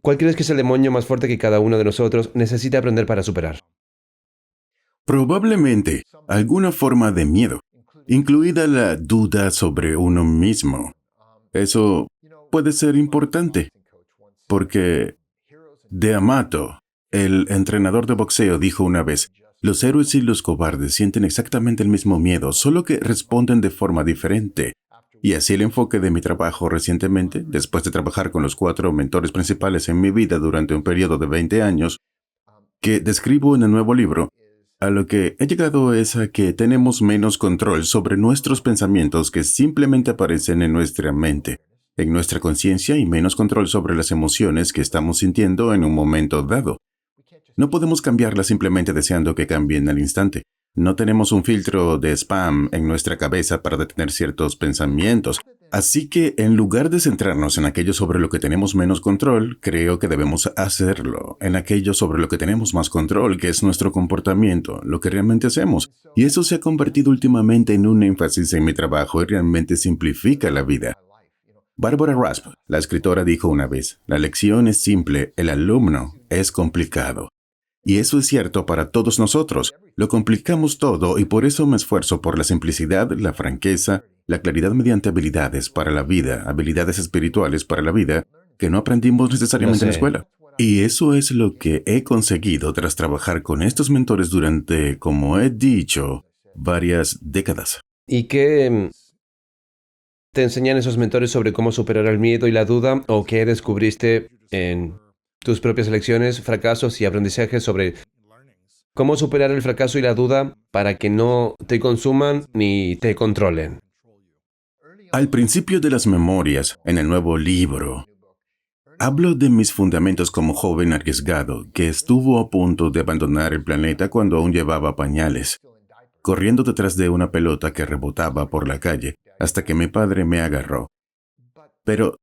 ¿Cuál crees que es el demonio más fuerte que cada uno de nosotros necesita aprender para superar? Probablemente alguna forma de miedo, incluida la duda sobre uno mismo. Eso puede ser importante, porque De Amato, el entrenador de boxeo, dijo una vez, los héroes y los cobardes sienten exactamente el mismo miedo, solo que responden de forma diferente. Y así el enfoque de mi trabajo recientemente, después de trabajar con los 4 mentores principales en mi vida durante un periodo de 20 años, que describo en el nuevo libro, a lo que he llegado es a que tenemos menos control sobre nuestros pensamientos que simplemente aparecen en nuestra mente, en nuestra conciencia, y menos control sobre las emociones que estamos sintiendo en un momento dado. No podemos cambiarlas simplemente deseando que cambien al instante. No tenemos un filtro de spam en nuestra cabeza para detener ciertos pensamientos. Así que, en lugar de centrarnos en aquello sobre lo que tenemos menos control, creo que debemos hacerlo en aquello sobre lo que tenemos más control, que es nuestro comportamiento, lo que realmente hacemos. Y eso se ha convertido últimamente en un énfasis en mi trabajo y realmente simplifica la vida. Barbara Rasp, la escritora, dijo una vez, la lección es simple, el alumno es complicado. Y eso es cierto para todos nosotros. Lo complicamos todo y por eso me esfuerzo por la simplicidad, la franqueza, la claridad mediante habilidades para la vida, habilidades espirituales para la vida, que no aprendimos Lo necesariamente en la sé. escuela. Y eso es lo que he conseguido tras trabajar con estos mentores durante, como he dicho, varias décadas. ¿Y qué te enseñan esos mentores sobre cómo superar el miedo y la duda? ¿O qué descubriste en tus propias lecciones, fracasos y aprendizajes sobre cómo superar el fracaso y la duda para que no te consuman ni te controlen? Al principio de las memorias, en el nuevo libro, hablo de mis fundamentos como joven arriesgado que estuvo a punto de abandonar el planeta cuando aún llevaba pañales, corriendo detrás de una pelota que rebotaba por la calle hasta que mi padre me agarró. Pero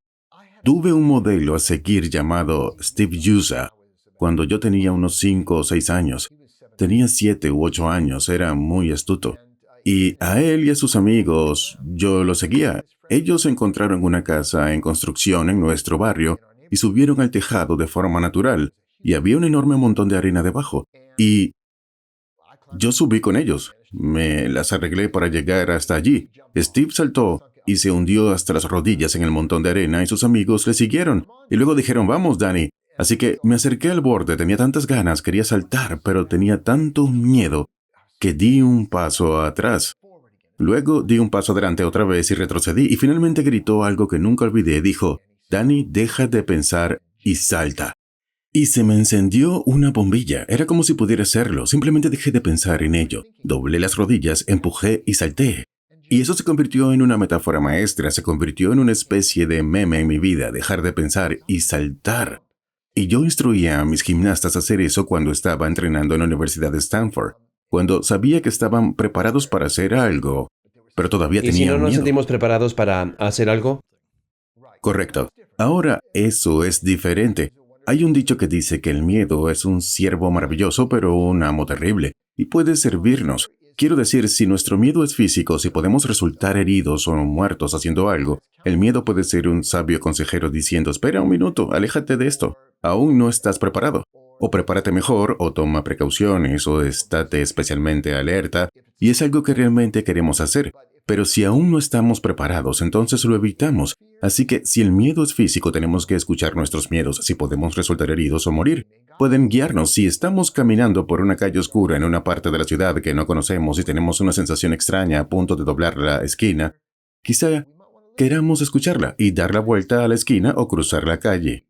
tuve un modelo a seguir llamado Steve Yusa cuando yo tenía unos 5 o 6 años. Tenía 7 u 8 años, era muy astuto. Y a él y a sus amigos yo lo seguía. Ellos encontraron una casa en construcción en nuestro barrio y subieron al tejado de forma natural, y había un enorme montón de arena debajo. Y yo subí con ellos. Me las arreglé para llegar hasta allí. Steve saltó y se hundió hasta las rodillas en el montón de arena y sus amigos le siguieron. Y luego dijeron, vamos, Danny. Así que me acerqué al borde, tenía tantas ganas, quería saltar, pero tenía tanto miedo que di un paso atrás. Luego di un paso adelante otra vez y retrocedí y finalmente gritó algo que nunca olvidé. Dijo, Danny, deja de pensar y salta. Y se me encendió una bombilla. Era como si pudiera hacerlo. Simplemente dejé de pensar en ello. Doblé las rodillas, empujé y salté. Y eso se convirtió en una metáfora maestra, se convirtió en una especie de meme en mi vida, dejar de pensar y saltar. Y yo instruía a mis gimnastas a hacer eso cuando estaba entrenando en la Universidad de Stanford, cuando sabía que estaban preparados para hacer algo, pero todavía ¿Y si no tenían nos miedo. sentimos preparados para hacer algo? Correcto. Ahora, eso es diferente. Hay un dicho que dice que el miedo es un siervo maravilloso, pero un amo terrible, y puede servirnos. Quiero decir, si nuestro miedo es físico, si podemos resultar heridos o muertos haciendo algo, el miedo puede ser un sabio consejero diciendo, espera un minuto, aléjate de esto. Aún no estás preparado. O prepárate mejor, o toma precauciones, o estate especialmente alerta, y es algo que realmente queremos hacer. Pero si aún no estamos preparados, entonces lo evitamos. Así que si el miedo es físico, tenemos que escuchar nuestros miedos, si podemos resultar heridos o morir. Pueden guiarnos si estamos caminando por una calle oscura en una parte de la ciudad que no conocemos y tenemos una sensación extraña a punto de doblar la esquina. Quizá queramos escucharla y dar la vuelta a la esquina o cruzar la calle.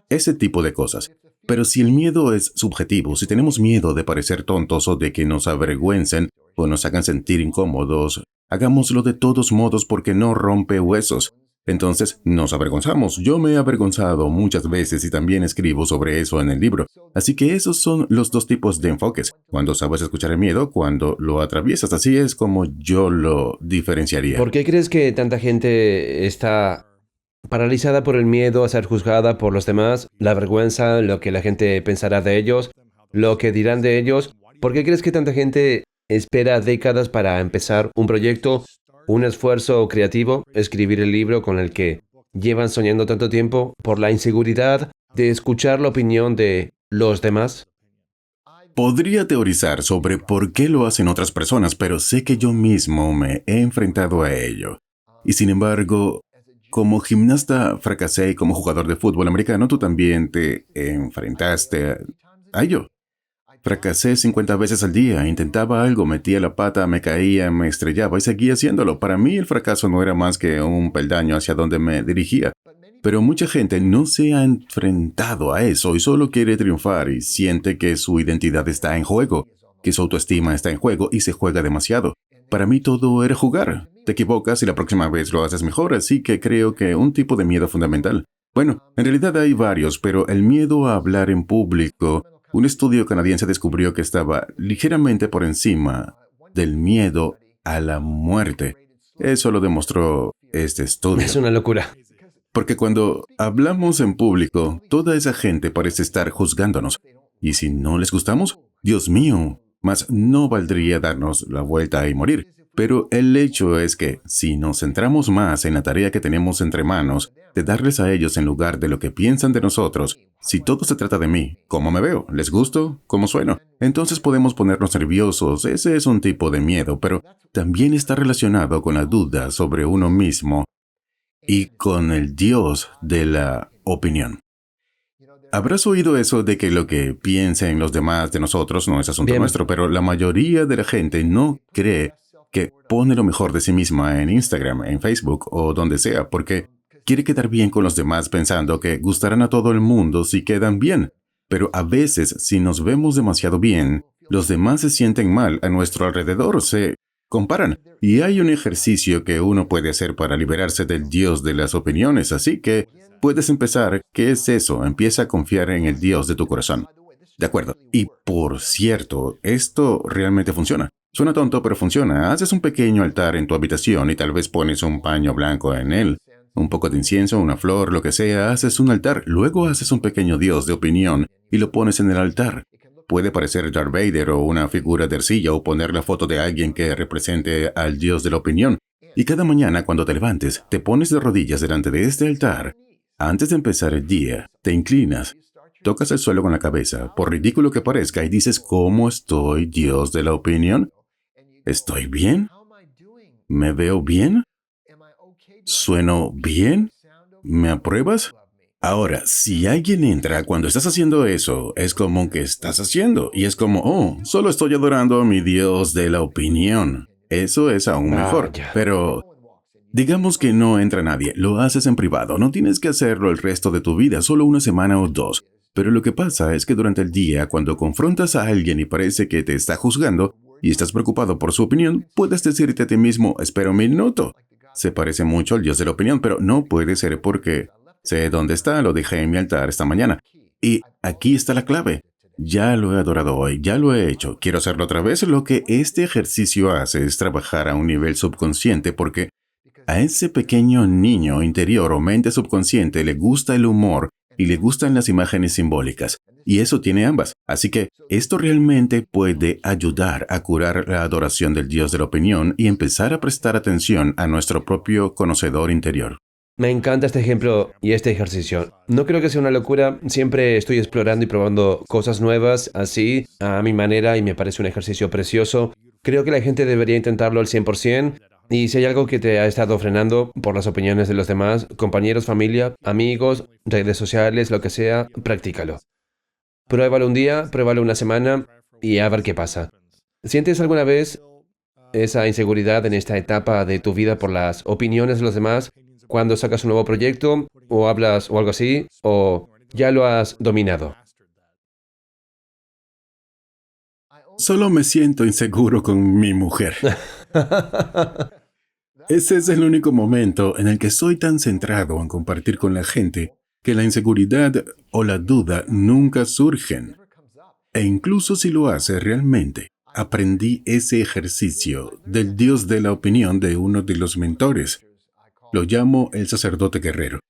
Ese tipo de cosas. Pero si el miedo es subjetivo, si tenemos miedo de parecer tontos o de que nos avergüencen o nos hagan sentir incómodos, hagámoslo de todos modos porque no rompe huesos. Entonces nos avergonzamos. Yo me he avergonzado muchas veces y también escribo sobre eso en el libro. Así que esos son los dos tipos de enfoques. Cuando sabes escuchar el miedo, cuando lo atraviesas, así es como yo lo diferenciaría. ¿Por qué crees que tanta gente está paralizada por el miedo a ser juzgada por los demás, la vergüenza, lo que la gente pensará de ellos, lo que dirán de ellos? ¿Por qué crees que tanta gente espera décadas para empezar un proyecto, un esfuerzo creativo, escribir el libro con el que llevan soñando tanto tiempo? ¿Por la inseguridad? de escuchar la opinión de los demás? Podría teorizar sobre por qué lo hacen otras personas, pero sé que yo mismo me he enfrentado a ello. Y sin embargo, como gimnasta fracasé y como jugador de fútbol americano, tú también te enfrentaste a ello. Fracasé 50 veces al día, intentaba algo, metía la pata, me caía, me estrellaba y seguía haciéndolo. Para mí el fracaso no era más que un peldaño hacia donde me dirigía. Pero mucha gente no se ha enfrentado a eso y solo quiere triunfar y siente que su identidad está en juego, que su autoestima está en juego y se juega demasiado. Para mí todo era jugar. Te equivocas y la próxima vez lo haces mejor, así que creo que un tipo de miedo fundamental. Bueno, en realidad hay varios, pero el miedo a hablar en público. Un estudio canadiense descubrió que estaba ligeramente por encima del miedo a la muerte. Eso lo demostró este Es estudio. una locura. Porque cuando hablamos en público, toda esa gente parece estar juzgándonos. Y si no les gustamos, Dios mío, más no valdría darnos la vuelta y morir. Pero el hecho es que si nos centramos más en la tarea que tenemos entre manos, de darles a ellos en lugar de lo que piensan de nosotros, si todo se trata de mí, ¿cómo me veo? ¿Les gusto? ¿Cómo sueno? Entonces podemos ponernos nerviosos, ese es un tipo de miedo, pero también está relacionado con la duda sobre uno mismo y con el Dios de la opinión. Habrás oído eso de que lo que piensen los demás de nosotros no es asunto Bien, nuestro, pero la mayoría de la gente no cree que pone lo mejor de sí misma en Instagram, en Facebook o donde sea, porque quiere quedar bien con los demás pensando que gustarán a todo el mundo si quedan bien. Pero a veces, si nos vemos demasiado bien, los demás se sienten mal a nuestro alrededor, se comparan. Y hay un ejercicio que uno puede hacer para liberarse del Dios de las opiniones, así que puedes empezar. ¿Qué es eso? Empieza a confiar en el Dios de tu corazón. De acuerdo. Y por cierto, esto realmente funciona. Suena tonto, pero funciona. Haces un pequeño altar en tu habitación y tal vez pones un paño blanco en él. Un poco de incienso, una flor, lo que sea, haces un altar. Luego haces un pequeño Dios de opinión y lo pones en el altar. Puede parecer Darth Vader o una figura de arcilla o poner la foto de alguien que represente al Dios de la opinión. Y cada mañana cuando te levantes, te pones de rodillas delante de este altar. Antes de empezar el día, te inclinas, tocas el suelo con la cabeza, por ridículo que parezca, y dices, ¿cómo estoy, Dios de la opinión? ¿Estoy bien? ¿Me veo bien? ¿Sueno bien? ¿Me apruebas? Ahora, si alguien entra cuando estás haciendo eso, es como que estás haciendo, y es como, oh, solo estoy adorando a mi Dios de la opinión. Eso es aún mejor, vaya. pero digamos que no entra nadie, lo haces en privado, no tienes que hacerlo el resto de tu vida, solo una semana o dos. Pero lo que pasa es que durante el día, cuando confrontas a alguien y parece que te está juzgando y estás preocupado por su opinión, puedes decirte a ti mismo, espera un minuto. Se parece mucho al Dios de la opinión, pero no puede ser porque sé dónde está, lo dejé en mi altar esta mañana. Y aquí está la clave. Ya lo he adorado hoy, ya lo he hecho, quiero hacerlo otra vez. Lo que este ejercicio hace es trabajar a un nivel subconsciente porque a ese pequeño niño interior o mente subconsciente le gusta el humor y le gustan las imágenes simbólicas. Y eso tiene ambas. Así que esto realmente puede ayudar a curar la adoración del Dios de la opinión y empezar a prestar atención a nuestro propio conocedor interior. Me encanta este ejemplo y este ejercicio. No creo que sea una locura, siempre estoy explorando y probando cosas nuevas, así, a mi manera, y me parece un ejercicio precioso. Creo que la gente debería intentarlo al 100%, y si hay algo que te ha estado frenando por las opiniones de los demás, compañeros, familia, amigos, redes sociales, lo que sea, practícalo. Pruébalo un día, pruébalo una semana y a ver qué pasa. ¿Sientes alguna vez esa inseguridad en esta etapa de tu vida por las opiniones de los demás cuando sacas un nuevo proyecto o hablas o algo así, o ya lo has dominado? Solo me siento inseguro con mi mujer. Ese es el único momento en el que soy tan centrado en compartir con la gente que la inseguridad o la duda nunca surgen. E incluso si lo hace realmente, aprendí ese ejercicio del Dios de la opinión de uno de los mentores. Lo llamo el sacerdote guerrero.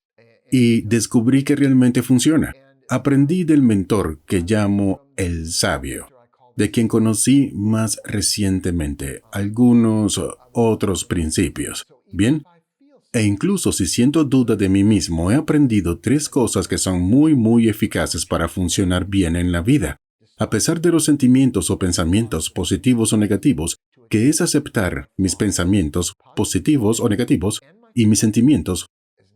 Y descubrí que realmente funciona. Aprendí del mentor que llamo el sabio, de quien conocí más recientemente algunos otros principios. Bien, E incluso si siento duda de mí mismo, he aprendido 3 cosas que son muy eficaces para funcionar bien en la vida. A pesar de los sentimientos o pensamientos positivos o negativos, que es aceptar mis pensamientos positivos o negativos y mis sentimientos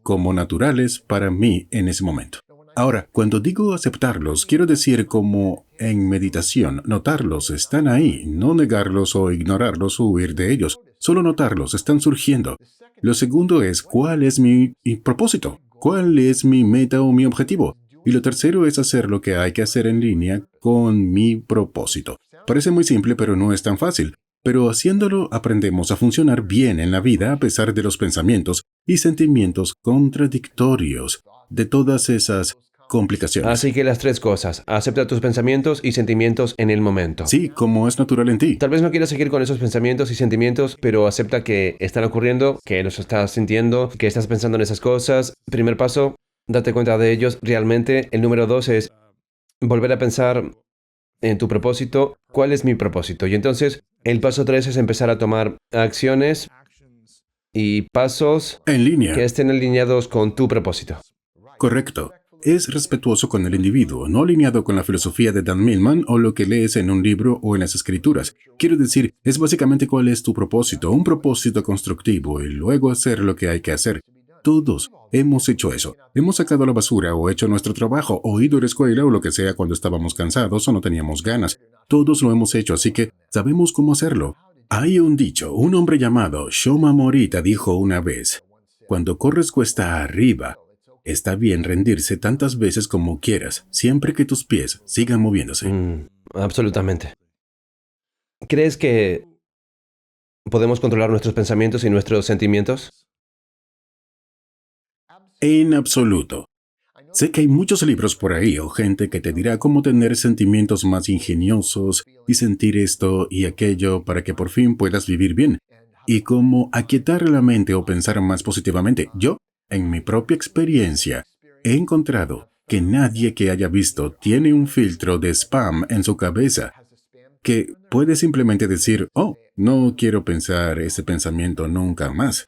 como naturales para mí en ese momento. Ahora, cuando digo aceptarlos, quiero decir como en meditación, notarlos, están ahí, no negarlos o ignorarlos o huir de ellos, solo notarlos, están surgiendo. Lo segundo es, ¿cuál es mi propósito? ¿Cuál es mi meta o mi objetivo? Y lo tercero es hacer lo que hay que hacer en línea con mi propósito. Parece muy simple, pero no es tan fácil. Pero haciéndolo aprendemos a funcionar bien en la vida a pesar de los pensamientos y sentimientos contradictorios de todas esas complicaciones. Así que las 3 cosas. Acepta tus pensamientos y sentimientos en el momento. Sí, como es natural en ti. Tal vez no quieras seguir con esos pensamientos y sentimientos, pero acepta que están ocurriendo, que los estás sintiendo, que estás pensando en esas cosas. Primer paso, date cuenta de ellos realmente. El número 2 es volver a pensar en tu propósito. ¿Cuál es mi propósito? Y entonces, el paso 3 es empezar a tomar acciones y pasos En línea. que estén alineados con tu propósito. Correcto. Es respetuoso con el individuo, no alineado con la filosofía de Dan Millman o lo que lees en un libro o en las escrituras. Quiero decir, es básicamente cuál es tu propósito, un propósito constructivo y luego hacer lo que hay que hacer. Todos hemos hecho eso. Hemos sacado la basura o hecho nuestro trabajo o ido a la escuela o lo que sea cuando estábamos cansados o no teníamos ganas. Todos lo hemos hecho, así que sabemos cómo hacerlo. Hay un dicho, un hombre llamado Shoma Morita dijo una vez, cuando corres cuesta arriba, está bien rendirse tantas veces como quieras, siempre que tus pies sigan moviéndose. Absolutamente. ¿Crees que podemos controlar nuestros pensamientos y nuestros sentimientos? En absoluto. Sé que hay muchos libros por ahí o gente que te dirá cómo tener sentimientos más ingeniosos y sentir esto y aquello para que por fin puedas vivir bien. Y cómo aquietar la mente o pensar más positivamente. Yo, en mi propia experiencia, he encontrado que nadie que haya visto tiene un filtro de spam en su cabeza que puede simplemente decir, oh, no quiero pensar ese pensamiento nunca más.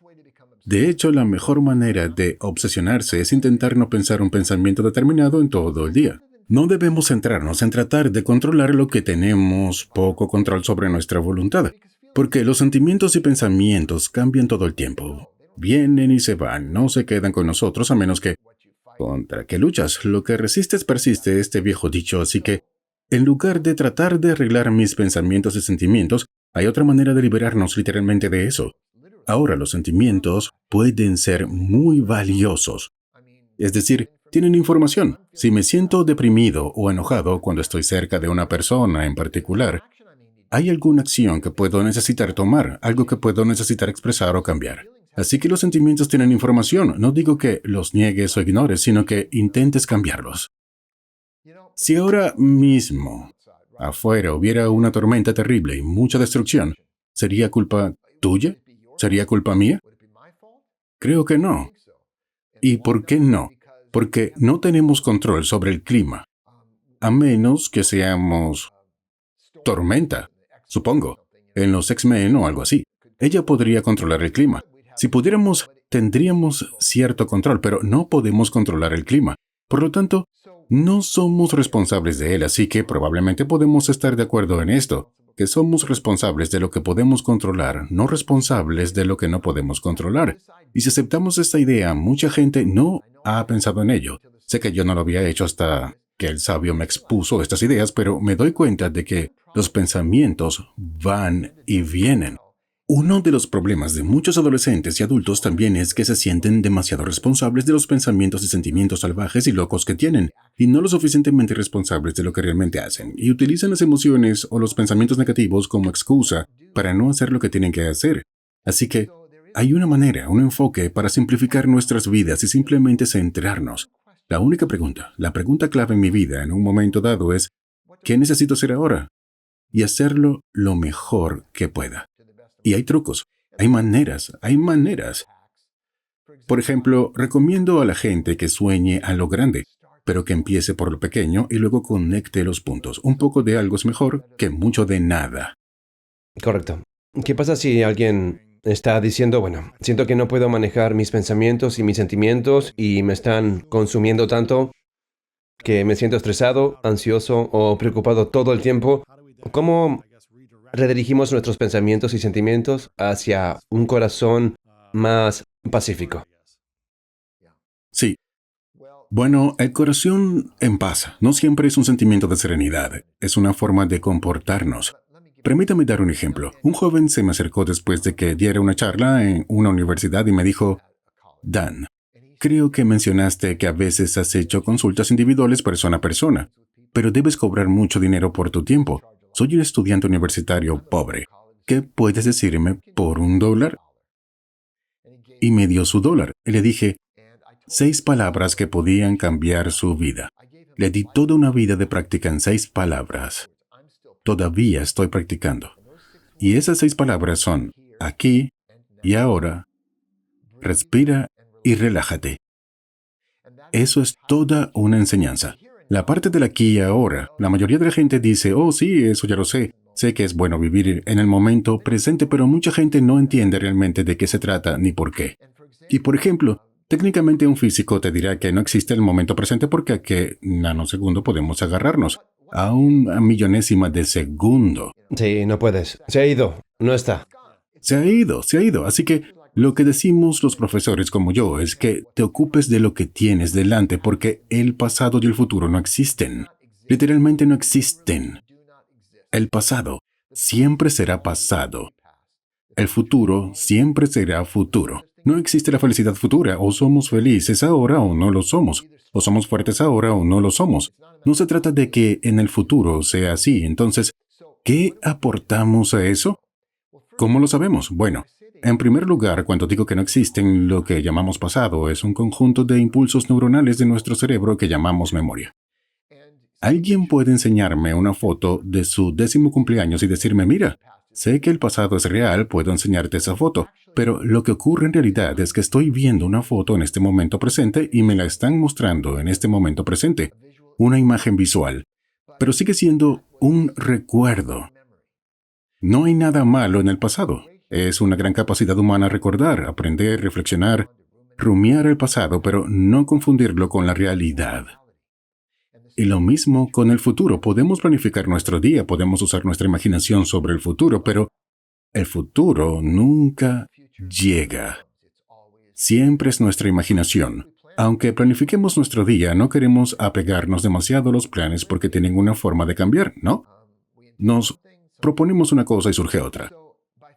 De hecho, la mejor manera de obsesionarse es intentar no pensar un pensamiento determinado en todo el día. No debemos centrarnos en tratar de controlar lo que tenemos poco control sobre nuestra voluntad, porque los sentimientos y pensamientos cambian todo el tiempo. Vienen y se van, no se quedan con nosotros a menos que... ¿Contra qué luchas? Lo que resistes persiste, este viejo dicho, así que, en lugar de tratar de arreglar mis pensamientos y sentimientos, hay otra manera de liberarnos literalmente de eso. Ahora los sentimientos pueden ser muy valiosos. Es decir, tienen información. Si me siento deprimido o enojado cuando estoy cerca de una persona en particular, hay alguna acción que puedo necesitar tomar, algo que puedo necesitar expresar o cambiar. Así que los sentimientos tienen información. No digo que los niegues o ignores, sino que intentes cambiarlos. Si ahora mismo afuera hubiera una tormenta terrible y mucha destrucción, ¿sería culpa tuya? ¿Sería culpa mía? Creo que no. ¿Y por qué no? Porque no tenemos control sobre el clima, a menos que seamos tormenta, supongo, en los X-Men o algo así. Ella podría controlar el clima. Si pudiéramos, tendríamos cierto control, pero no podemos controlar el clima. Por lo tanto, no somos responsables de él, así que probablemente podemos estar de acuerdo en esto, que somos responsables de lo que podemos controlar, no responsables de lo que no podemos controlar. Y si aceptamos esta idea, mucha gente no ha pensado en ello. Sé que yo no lo había hecho hasta que el sabio me expuso estas ideas, pero me doy cuenta de que los pensamientos van y vienen. Uno de los problemas de muchos adolescentes y adultos también es que se sienten demasiado responsables de los pensamientos y sentimientos salvajes y locos que tienen, y no lo suficientemente responsables de lo que realmente hacen, y utilizan las emociones o los pensamientos negativos como excusa para no hacer lo que tienen que hacer. Así que hay una manera, un enfoque para simplificar nuestras vidas y simplemente centrarnos. La única pregunta, la pregunta clave en mi vida en un momento dado es, ¿qué necesito hacer ahora? Y hacerlo lo mejor que pueda. Y hay trucos, hay maneras. Por ejemplo, recomiendo a la gente que sueñe a lo grande, pero que empiece por lo pequeño y luego conecte los puntos. Un poco de algo es mejor que mucho de nada. Correcto. ¿Qué pasa si alguien está diciendo, bueno, siento que no puedo manejar mis pensamientos y mis sentimientos y me están consumiendo tanto que me siento estresado, ansioso o preocupado todo el tiempo. ¿Cómo redirigimos nuestros pensamientos y sentimientos hacia un corazón más pacífico? Sí. Bueno, el corazón en paz no siempre es un sentimiento de serenidad, es una forma de comportarnos. Permítame dar un ejemplo. Un joven se me acercó después de que diera una charla en una universidad y me dijo, Dan, creo que mencionaste que a veces has hecho consultas individuales persona a persona, pero debes cobrar mucho dinero por tu tiempo. Soy un estudiante universitario pobre. ¿Qué puedes decirme por $1? Y me dio su dólar. Y le dije, 6 palabras que podían cambiar su vida. Le di toda una vida de práctica en 6 palabras. Todavía estoy practicando. Y esas 6 palabras son aquí y ahora, respira y relájate. Eso es toda una enseñanza. La parte del aquí y ahora, la mayoría de la gente dice, oh sí, eso ya lo sé. Sé que es bueno vivir en el momento presente, pero mucha gente no entiende realmente de qué se trata ni por qué. Y por ejemplo, técnicamente un físico te dirá que no existe el momento presente porque a qué nanosegundo podemos agarrarnos. A una millonésima de segundo. Sí, no puedes. Se ha ido. No está. Se ha ido, se ha ido. Así que lo que decimos los profesores como yo es que te ocupes de lo que tienes delante porque el pasado y el futuro no existen. Literalmente no existen. El pasado siempre será pasado. El futuro siempre será futuro. No existe la felicidad futura. O somos felices ahora o no lo somos. O somos fuertes ahora o no lo somos. No se trata de que en el futuro sea así. Entonces, ¿qué aportamos a eso? ¿Cómo lo sabemos? Bueno, en primer lugar, cuando digo que no existen, lo que llamamos pasado es un conjunto de impulsos neuronales de nuestro cerebro que llamamos memoria. Alguien puede enseñarme una foto de su 10º cumpleaños y decirme, mira, sé que el pasado es real, puedo enseñarte esa foto, pero lo que ocurre en realidad es que estoy viendo una foto en este momento presente y me la están mostrando en este momento presente, una imagen visual, pero sigue siendo un recuerdo. No hay nada malo en el pasado. Es una gran capacidad humana recordar, aprender, reflexionar, rumiar el pasado, pero no confundirlo con la realidad. Y lo mismo con el futuro. Podemos planificar nuestro día, podemos usar nuestra imaginación sobre el futuro, pero el futuro nunca llega. Siempre es nuestra imaginación. Aunque planifiquemos nuestro día, no queremos apegarnos demasiado a los planes porque tienen una forma de cambiar, ¿no? Nos proponemos una cosa y surge otra.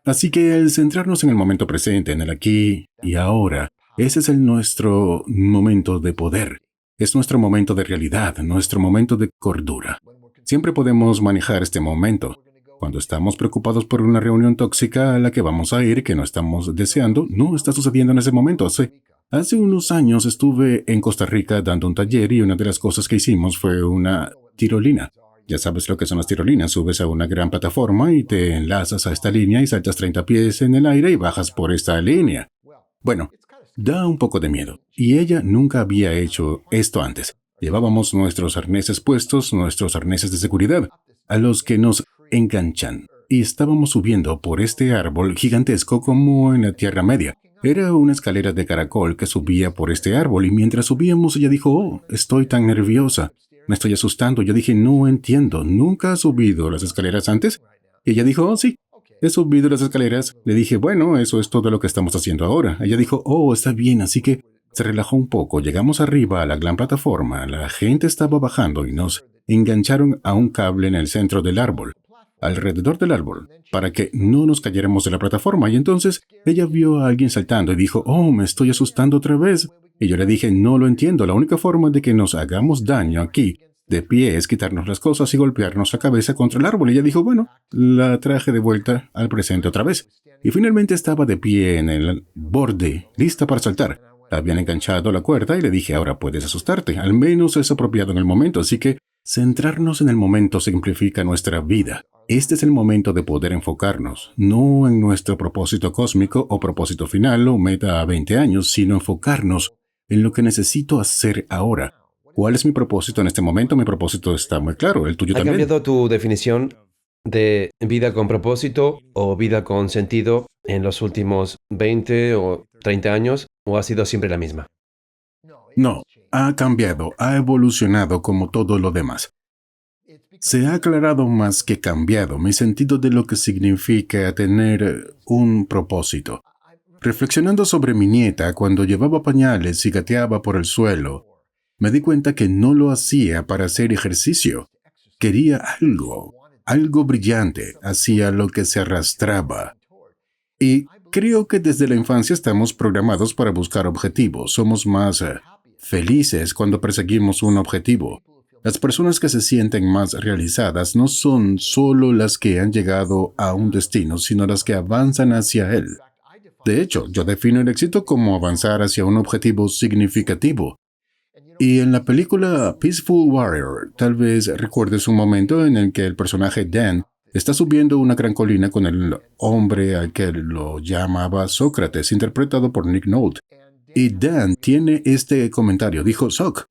Así que el centrarnos en el momento presente, en el aquí y ahora, ese es nuestro momento de poder. Es nuestro momento de realidad, nuestro momento de cordura. Siempre podemos manejar este momento. Cuando estamos preocupados por una reunión tóxica a la que vamos a ir, que no estamos deseando, no está sucediendo en ese momento. Hace unos años estuve en Costa Rica dando un taller y una de las cosas que hicimos fue una tirolina. Ya sabes lo que son las tirolinas. Subes a una gran plataforma y te enlazas a esta línea y saltas 30 pies en el aire y bajas por esta línea. Bueno, da un poco de miedo. Y ella nunca había hecho esto antes. Llevábamos nuestros arneses puestos, nuestros arneses de seguridad, a los que nos enganchan. Y estábamos subiendo por este árbol gigantesco como en la Tierra Media. Era una escalera de caracol que subía por este árbol y mientras subíamos ella dijo, oh, estoy tan nerviosa. Me estoy asustando. Yo dije, no entiendo. ¿Nunca has subido las escaleras antes? Y ella dijo, oh, sí. He subido las escaleras. Le dije, bueno, eso es todo lo que estamos haciendo ahora. Ella dijo, oh, está bien. Así que se relajó un poco. Llegamos arriba a la gran plataforma. La gente estaba bajando y nos engancharon a un cable en el centro del árbol, alrededor del árbol, para que no nos cayéramos de la plataforma. Y entonces ella vio a alguien saltando y dijo, oh, me estoy asustando otra vez. Y yo le dije, no lo entiendo, la única forma de que nos hagamos daño aquí, de pie, es quitarnos las cosas y golpearnos la cabeza contra el árbol. Y ella dijo, bueno, la traje de vuelta al presente otra vez. Y finalmente estaba de pie en el borde, lista para saltar. La habían enganchado a la cuerda y le dije, ahora puedes asustarte, al menos es apropiado en el momento. Así que centrarnos en el momento simplifica nuestra vida. Este es el momento de poder enfocarnos, no en nuestro propósito cósmico o propósito final o meta a 20 años, sino enfocarnos en lo que necesito hacer ahora. ¿Cuál es mi propósito en este momento? Mi propósito está muy claro, el tuyo ¿Ha también. cambiado tu definición de vida con propósito o vida con sentido en los últimos 20 o 30 años o ha sido siempre la misma? No, ha cambiado, ha evolucionado como todo lo demás. Se ha aclarado más que cambiado mi sentido de lo que significa tener un propósito. Reflexionando sobre mi nieta cuando llevaba pañales y gateaba por el suelo, me di cuenta que no lo hacía para hacer ejercicio. Quería algo brillante, hacía lo que se arrastraba. Y creo que desde la infancia estamos programados para buscar objetivos. Somos más felices cuando perseguimos un objetivo. Las personas que se sienten más realizadas no son solo las que han llegado a un destino, sino las que avanzan hacia él. De hecho, yo defino el éxito como avanzar hacia un objetivo significativo. Y en la película Peaceful Warrior, tal vez recuerdes un momento en el que el personaje Dan está subiendo una gran colina con el hombre al que lo llamaba Sócrates, interpretado por Nick Nolte. Y Dan tiene este comentario, dijo: Soc,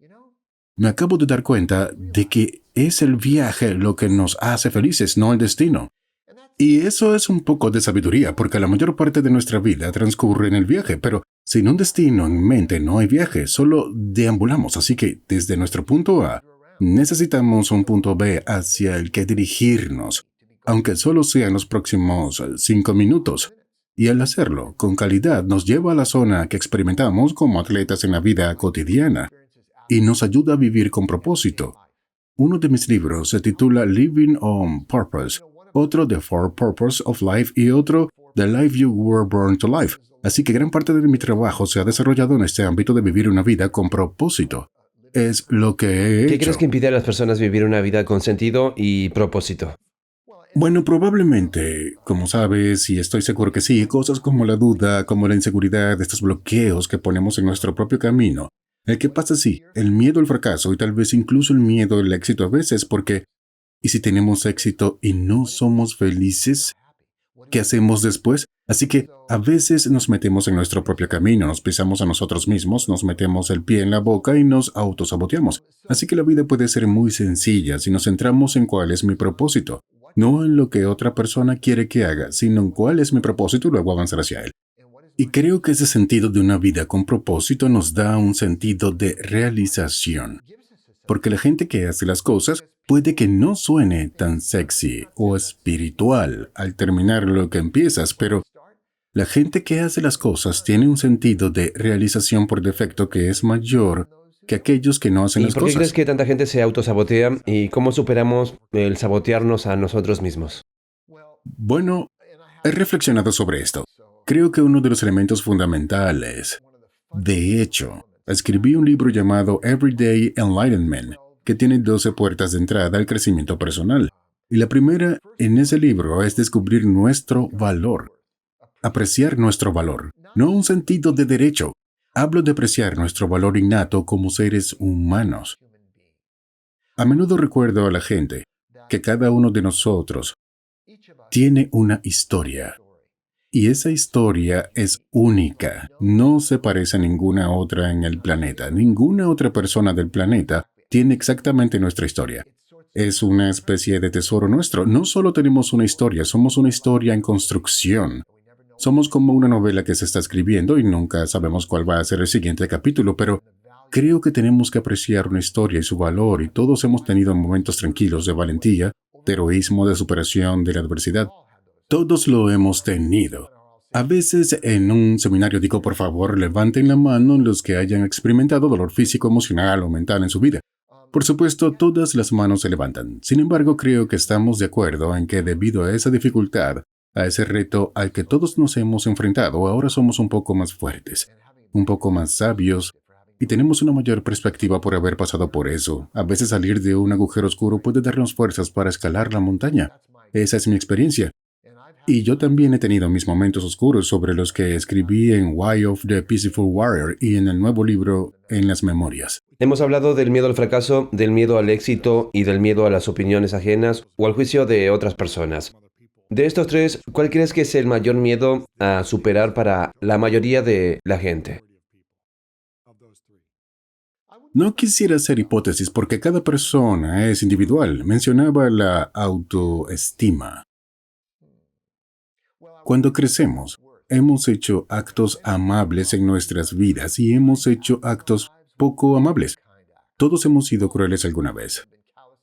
me acabo de dar cuenta de que es el viaje lo que nos hace felices, no el destino. Y eso es un poco de sabiduría, porque la mayor parte de nuestra vida transcurre en el viaje, pero sin un destino en mente no hay viaje, solo deambulamos. Así que desde nuestro punto A, necesitamos un punto B hacia el que dirigirnos, aunque solo sean los próximos 5 minutos. Y al hacerlo con calidad nos lleva a la zona que experimentamos como atletas en la vida cotidiana y nos ayuda a vivir con propósito. Uno de mis libros se titula Living on Purpose, otro The Four Purposes of Life y otro The Life You Were Born to Live. Así que gran parte de mi trabajo se ha desarrollado en este ámbito de vivir una vida con propósito. Es lo que he ¿Qué crees hecho. que impide a las personas vivir una vida con sentido y propósito? Bueno, probablemente, como sabes, y estoy seguro que sí, cosas como la duda, como la inseguridad, estos bloqueos que ponemos en nuestro propio camino. El que pasa sí, el miedo al fracaso y tal vez incluso el miedo al éxito a veces, porque ¿y si tenemos éxito y no somos felices? ¿Qué hacemos después? Así que a veces nos metemos en nuestro propio camino, nos pisamos a nosotros mismos, nos metemos el pie en la boca y nos autosaboteamos. Así que la vida puede ser muy sencilla si nos centramos en cuál es mi propósito. No en lo que otra persona quiere que haga, sino en cuál es mi propósito y luego avanzar hacia él. Y creo que ese sentido de una vida con propósito nos da un sentido de realización. Porque la gente que hace las cosas puede que no suene tan sexy o espiritual al terminar lo que empiezas, pero la gente que hace las cosas tiene un sentido de realización por defecto que es mayor que aquellos que no hacen ¿Y las por qué crees cosas. que tanta gente se autosabotea y cómo superamos el sabotearnos a nosotros mismos? Bueno, he reflexionado sobre esto. Creo que uno de los elementos fundamentales, de hecho, escribí un libro llamado Everyday Enlightenment, que tiene 12 puertas de entrada al crecimiento personal. Y la primera en ese libro es descubrir nuestro valor, apreciar nuestro valor, no un sentido de derecho. Hablo de apreciar nuestro valor innato como seres humanos. A menudo recuerdo a la gente que cada uno de nosotros tiene una historia. Y esa historia es única, no se parece a ninguna otra en el planeta. Ninguna otra persona del planeta tiene exactamente nuestra historia. Es una especie de tesoro nuestro. No solo tenemos una historia, somos una historia en construcción. Somos como una novela que se está escribiendo y nunca sabemos cuál va a ser el siguiente capítulo, pero creo que tenemos que apreciar una historia y su valor, y todos hemos tenido momentos tranquilos de valentía, de heroísmo, de superación de la adversidad. Todos lo hemos tenido. A veces en un seminario digo, por favor, levanten la mano los que hayan experimentado dolor físico, emocional o mental en su vida. Por supuesto, todas las manos se levantan. Sin embargo, creo que estamos de acuerdo en que debido a esa dificultad, a ese reto al que todos nos hemos enfrentado, ahora somos un poco más fuertes, un poco más sabios, y tenemos una mayor perspectiva por haber pasado por eso. A veces salir de un agujero oscuro puede darnos fuerzas para escalar la montaña. Esa es mi experiencia. Y yo también he tenido mis momentos oscuros sobre los que escribí en Why of the Peaceful Warrior y en el nuevo libro En las Memorias. Hemos hablado del miedo al fracaso, del miedo al éxito y del miedo a las opiniones ajenas o al juicio de otras personas. De estos tres, ¿cuál crees que es el mayor miedo a superar para la mayoría de la gente? No quisiera hacer hipótesis porque cada persona es individual. Mencionaba la autoestima. Cuando crecemos, hemos hecho actos amables en nuestras vidas y hemos hecho actos poco amables. Todos hemos sido crueles alguna vez.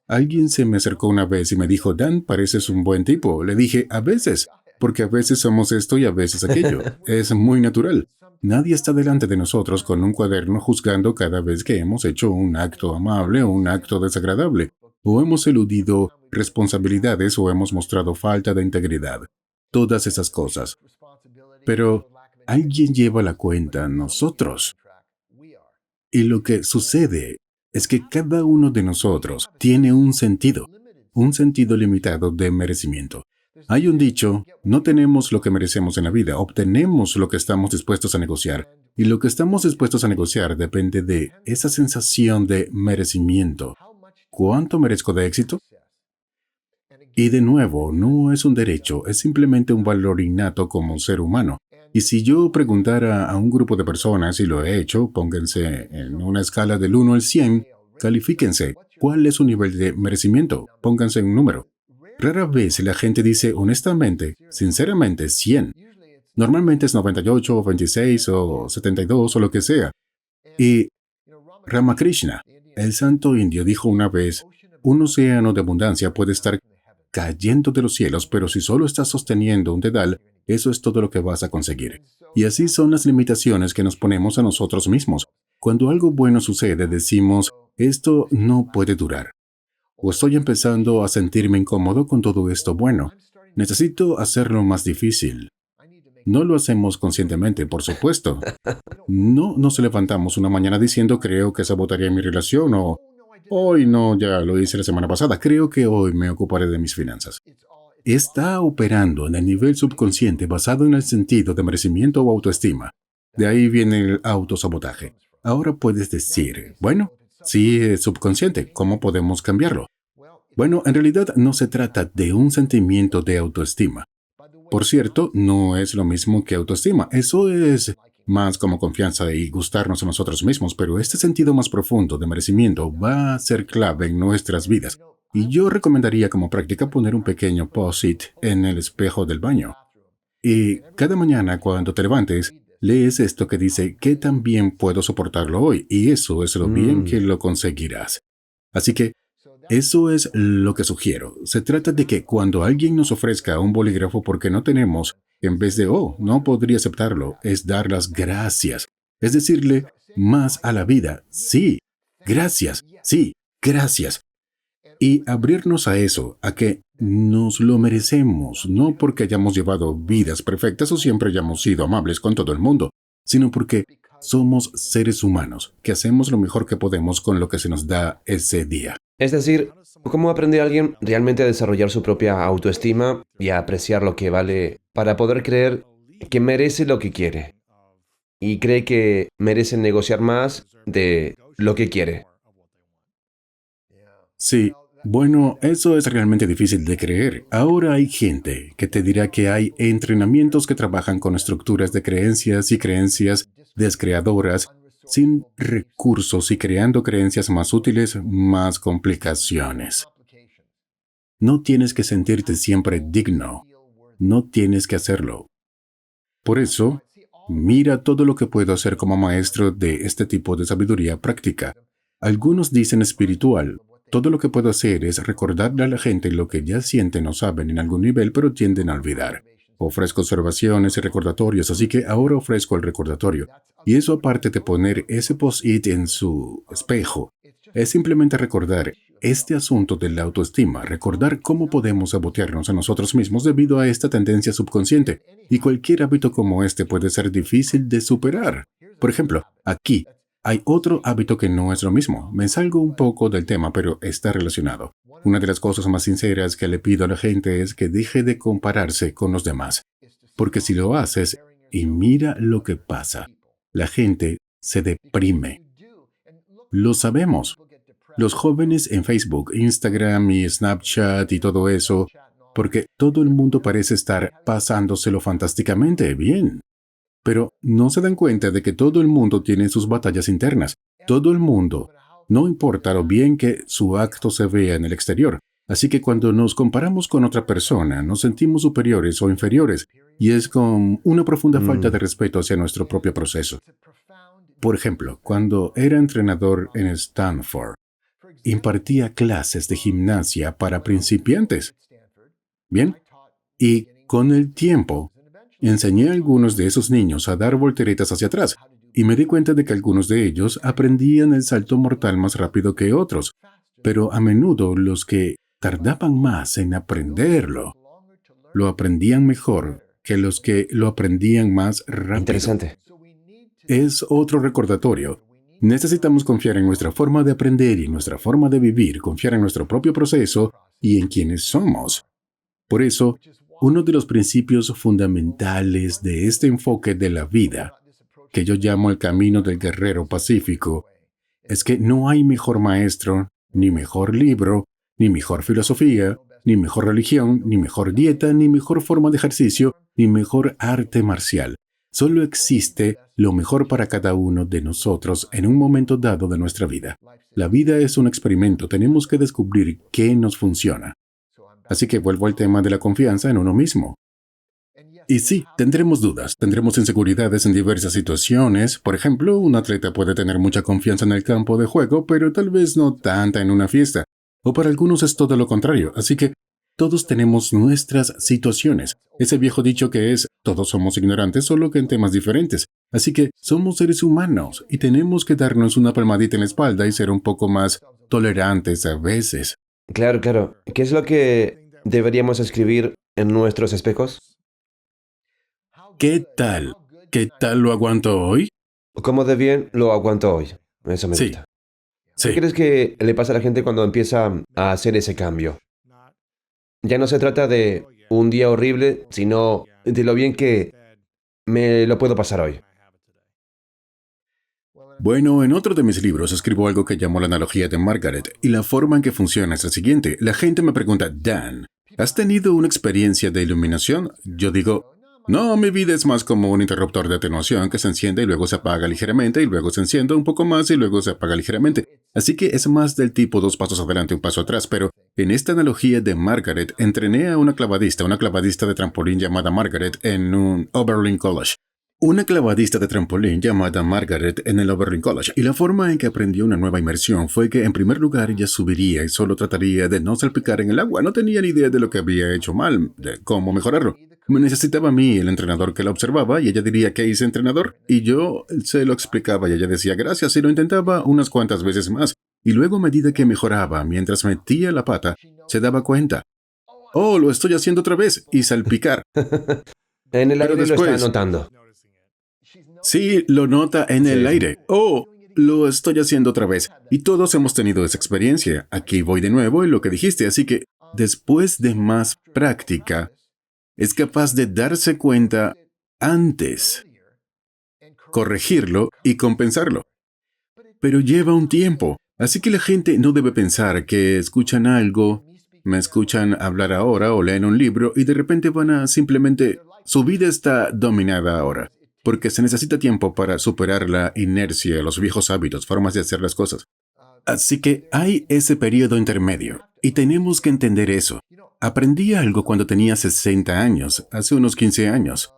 Alguien se me acercó una vez y me dijo, Dan, pareces un buen tipo. Le dije, a veces, porque a veces somos esto y a veces aquello. Es muy natural. Nadie está delante de nosotros con un cuaderno juzgando cada vez que hemos hecho un acto amable o un acto desagradable, o hemos eludido responsabilidades o hemos mostrado falta de integridad. Todas esas cosas. Pero alguien lleva la cuenta a nosotros. Y lo que sucede es que cada uno de nosotros tiene un sentido limitado de merecimiento. Hay un dicho, no tenemos lo que merecemos en la vida, obtenemos lo que estamos dispuestos a negociar. Y lo que estamos dispuestos a negociar depende de esa sensación de merecimiento. ¿Cuánto merezco de éxito? Y de nuevo, no es un derecho, es simplemente un valor innato como ser humano. Y si yo preguntara a un grupo de personas, y lo he hecho, pónganse en una escala del 1 al 100, califíquense. ¿Cuál es su nivel de merecimiento? Pónganse un número. Rara vez la gente dice honestamente, sinceramente, 100. Normalmente es 98, o 26, o 72, o lo que sea. Y Ramakrishna, el santo indio, dijo una vez, un océano de abundancia puede estar cayendo de los cielos, pero si solo estás sosteniendo un dedal, eso es todo lo que vas a conseguir. Y así son las limitaciones que nos ponemos a nosotros mismos. Cuando algo bueno sucede, decimos, esto no puede durar. O estoy empezando a sentirme incómodo con todo esto bueno. Necesito hacerlo más difícil. No lo hacemos conscientemente, por supuesto. No nos levantamos una mañana diciendo, creo que sabotaría mi relación o hoy no, ya lo hice la semana pasada, creo que hoy me ocuparé de mis finanzas. Está operando en el nivel subconsciente basado en el sentido de merecimiento o autoestima. De ahí viene el autosabotaje. Ahora puedes decir, bueno, sí es subconsciente, ¿cómo podemos cambiarlo? Bueno, en realidad no se trata de un sentimiento de autoestima. Por cierto, no es lo mismo que autoestima. Eso es más como confianza y gustarnos a nosotros mismos, pero este sentido más profundo de merecimiento va a ser clave en nuestras vidas. Y yo recomendaría como práctica poner un pequeño post-it en el espejo del baño. Y cada mañana cuando te levantes, lees esto que dice, ¿qué tan bien puedo soportarlo hoy? Y eso es lo bien que lo conseguirás. Así que eso es lo que sugiero. Se trata de que cuando alguien nos ofrezca un bolígrafo porque no tenemos, en vez de, oh, no podría aceptarlo, es dar las gracias. Es decirle más a la vida. Sí, gracias. Sí, gracias. Y abrirnos a eso, a que nos lo merecemos, no porque hayamos llevado vidas perfectas o siempre hayamos sido amables con todo el mundo, sino porque somos seres humanos, que hacemos lo mejor que podemos con lo que se nos da ese día. Es decir, ¿cómo aprende alguien realmente a desarrollar su propia autoestima y a apreciar lo que vale para poder creer que merece lo que quiere? Y cree que merece negociar más de lo que quiere. Sí, bueno, eso es realmente difícil de creer. Ahora hay gente que te dirá que hay entrenamientos que trabajan con estructuras de creencias y creencias descreadoras, sin recursos y creando creencias más útiles, más complicaciones. No tienes que sentirte siempre digno. No tienes que hacerlo. Por eso, mira todo lo que puedo hacer como maestro de este tipo de sabiduría práctica. Algunos dicen espiritual. Todo lo que puedo hacer es recordarle a la gente lo que ya sienten o saben en algún nivel, pero tienden a olvidar. Ofrezco observaciones y recordatorios, así que ahora ofrezco el recordatorio. Y eso aparte de poner ese post-it en su espejo, es simplemente recordar este asunto de la autoestima, recordar cómo podemos sabotearnos a nosotros mismos debido a esta tendencia subconsciente. Y cualquier hábito como este puede ser difícil de superar. Por ejemplo, aquí hay otro hábito que no es lo mismo. Me salgo un poco del tema, pero está relacionado. Una de las cosas más sinceras que le pido a la gente es que deje de compararse con los demás. Porque si lo haces, y mira lo que pasa, la gente se deprime. Lo sabemos. Los jóvenes en Facebook, Instagram y Snapchat y todo eso, porque todo el mundo parece estar pasándoselo fantásticamente bien. Pero no se dan cuenta de que todo el mundo tiene sus batallas internas. Todo el mundo, no importa lo bien que su acto se vea en el exterior. Así que cuando nos comparamos con otra persona, nos sentimos superiores o inferiores, y es con una profunda falta Mm, de respeto hacia nuestro propio proceso. Por ejemplo, cuando era entrenador en Stanford, impartía clases de gimnasia para principiantes. Bien, y con el tiempo, enseñé a algunos de esos niños a dar volteretas hacia atrás, y me di cuenta de que algunos de ellos aprendían el salto mortal más rápido que otros, pero a menudo los que tardaban más en aprenderlo, lo aprendían mejor que los que lo aprendían más rápido. interesante. Es otro recordatorio. Necesitamos confiar en nuestra forma de aprender y en nuestra forma de vivir, confiar en nuestro propio proceso y en quienes somos. Por eso, uno de los principios fundamentales de este enfoque de la vida, que yo llamo el camino del guerrero pacífico, es que no hay mejor maestro, ni mejor libro, ni mejor filosofía, ni mejor religión, ni mejor dieta, ni mejor forma de ejercicio, ni mejor arte marcial. Solo existe lo mejor para cada uno de nosotros en un momento dado de nuestra vida. La vida es un experimento, tenemos que descubrir qué nos funciona. Así que vuelvo al tema de la confianza en uno mismo. Y sí, tendremos dudas, tendremos inseguridades en diversas situaciones. Por ejemplo, un atleta puede tener mucha confianza en el campo de juego, pero tal vez no tanta en una fiesta. O para algunos es todo lo contrario, así que todos tenemos nuestras situaciones. Ese viejo dicho que es, todos somos ignorantes, solo que en temas diferentes. Así que somos seres humanos y tenemos que darnos una palmadita en la espalda y ser un poco más tolerantes a veces. Claro, claro. ¿Qué es lo que deberíamos escribir en nuestros espejos? ¿Qué tal? ¿Qué tal lo aguanto hoy? ¿Cómo de bien lo aguanto hoy? Eso me Sí, gusta. ¿Qué sí. crees que le pasa a la gente cuando empieza a hacer ese cambio? Ya no se trata de un día horrible, sino de lo bien que me lo puedo pasar hoy. Bueno, en otro de mis libros escribo algo que llamo la analogía de Margaret, y la forma en que funciona es la siguiente. La gente me pregunta, Dan, ¿has tenido una experiencia de iluminación? Yo digo, no, mi vida es más como un interruptor de atenuación que se enciende y luego se apaga ligeramente y luego se enciende un poco más y luego se apaga ligeramente. Así que es más del tipo dos pasos adelante, un paso atrás, pero en esta analogía de Margaret entrené a una clavadista de trampolín llamada Margaret en un Oberlin College. Una clavadista de trampolín llamada Margaret en el Oberlin College, y la forma en que aprendió una nueva inmersión fue que en primer lugar ella subiría y solo trataría de no salpicar en el agua. No tenía ni idea de lo que había hecho mal, de cómo mejorarlo. Me necesitaba a mí, el entrenador que la observaba, y ella diría, ¿qué hice, entrenador? Y yo se lo explicaba y ella decía gracias y lo intentaba unas cuantas veces más. Y luego a medida que mejoraba, mientras metía la pata, se daba cuenta. Oh, lo estoy haciendo otra vez y salpicar. En el Pero aire lo está después, anotando. sí, lo nota en el Sí, sí. aire. Oh, lo estoy haciendo otra vez. Y todos hemos tenido esa experiencia. Aquí voy de nuevo y lo que dijiste. Así que, después de más práctica, es capaz de darse cuenta antes, corregirlo y compensarlo. Pero lleva un tiempo. Así que la gente no debe pensar que escuchan algo, me escuchan hablar ahora o leen un libro y de repente van a simplemente... Su vida está dominada ahora. Porque se necesita tiempo para superar la inercia, los viejos hábitos, formas de hacer las cosas. Así que hay ese periodo intermedio. Y tenemos que entender eso. Aprendí algo cuando tenía 60 años, hace unos 15 años.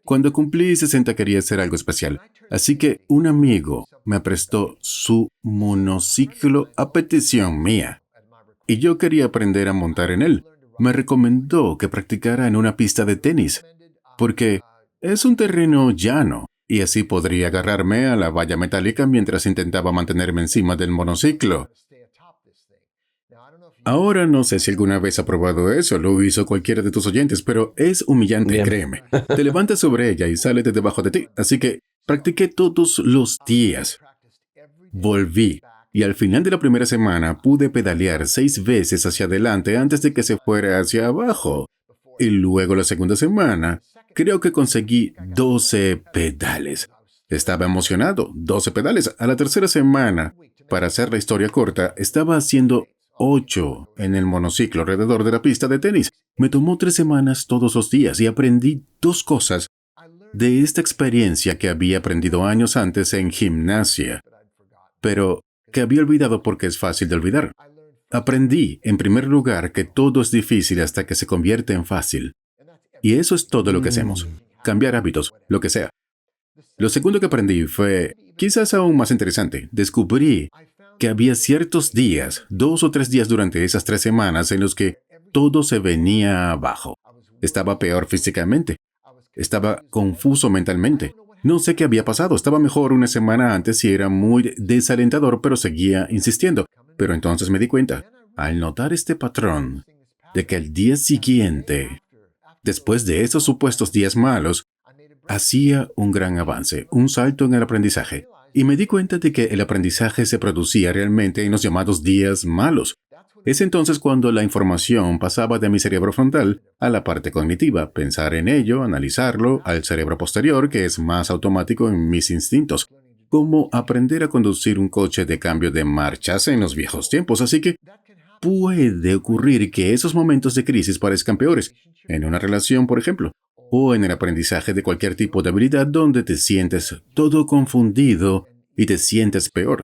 Cuando cumplí 60 quería hacer algo especial. Así que un amigo me prestó su monociclo a petición mía. Y yo quería aprender a montar en él. Me recomendó que practicara en una pista de tenis, porque es un terreno llano, y así podría agarrarme a la valla metálica mientras intentaba mantenerme encima del monociclo. Ahora no sé si alguna vez ha probado eso, lo hizo cualquiera de tus oyentes, pero es humillante, Bien. créeme. Te levantas sobre ella y sale de debajo de ti, así que practiqué todos los días. Volví, y al final de la primera semana pude pedalear 6 veces hacia adelante antes de que se fuera hacia abajo. Y luego la segunda semana, creo que conseguí 12 pedales. Estaba emocionado, 12 pedales. A la tercera semana, para hacer la historia corta, estaba haciendo 8 en el monociclo alrededor de la pista de tenis. Me tomó 3 semanas todos los días y aprendí 2 cosas de esta experiencia que había aprendido años antes en gimnasia. pero que había olvidado porque es fácil de olvidar. Aprendí, en primer lugar, que todo es difícil hasta que se convierte en fácil. Y eso es todo lo que hacemos. Mm, Cambiar hábitos, lo que sea. Lo segundo que aprendí fue, quizás aún más interesante, descubrí que había ciertos días, 2 o 3 días durante esas 3 semanas, en los que todo se venía abajo. Estaba peor físicamente. Estaba confuso mentalmente. No sé qué había pasado. Estaba mejor una semana antes y era muy desalentador, pero seguía insistiendo. Pero entonces me di cuenta, al notar este patrón, de que el día siguiente, después de esos supuestos días malos, hacía un gran avance, un salto en el aprendizaje. Y me di cuenta de que el aprendizaje se producía realmente en los llamados días malos. Es entonces cuando la información pasaba de mi cerebro frontal a la parte cognitiva, pensar en ello, analizarlo, al cerebro posterior, que es más automático en mis instintos. Como aprender a conducir un coche de cambio de marchas en los viejos tiempos. Así que puede ocurrir que esos momentos de crisis parezcan peores, en una relación, por ejemplo, o en el aprendizaje de cualquier tipo de habilidad donde te sientes todo confundido y te sientes peor.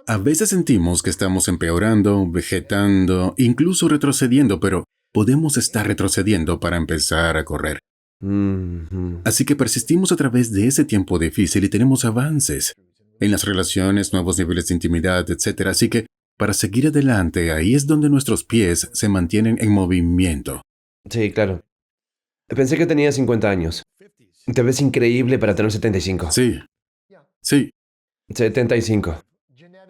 A veces sentimos que estamos empeorando, vegetando, incluso retrocediendo, pero podemos estar retrocediendo para empezar a correr. mm. Así que persistimos a través de ese tiempo difícil y tenemos avances en las relaciones, nuevos niveles de intimidad, etc. Así que, para seguir adelante, ahí es donde nuestros pies se mantienen en movimiento. Sí, claro. Pensé que tenía 50 años. Te ves increíble para tener 75. Sí, sí. 75.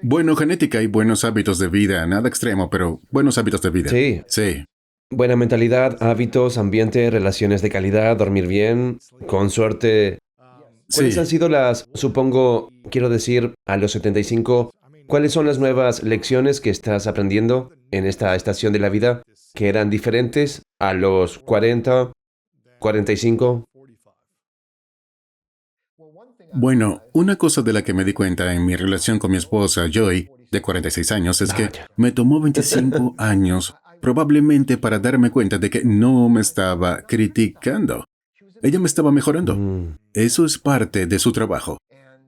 Bueno, genética y buenos hábitos de vida, nada extremo, pero buenos hábitos de vida. Sí. Sí, Buena mentalidad, hábitos, ambiente, relaciones de calidad, dormir bien, con suerte. ¿Cuáles han sí. sido las, supongo, quiero decir, a los 75, cuáles son las nuevas lecciones que estás aprendiendo en esta estación de la vida que eran diferentes a los 40, 45? Bueno, una cosa de la que me di cuenta en mi relación con mi esposa, Joy, de 46 años, es que Vaya. me tomó 25 años probablemente para darme cuenta de que no me estaba criticando. Ella me estaba mejorando. Mm, Eso es parte de su trabajo.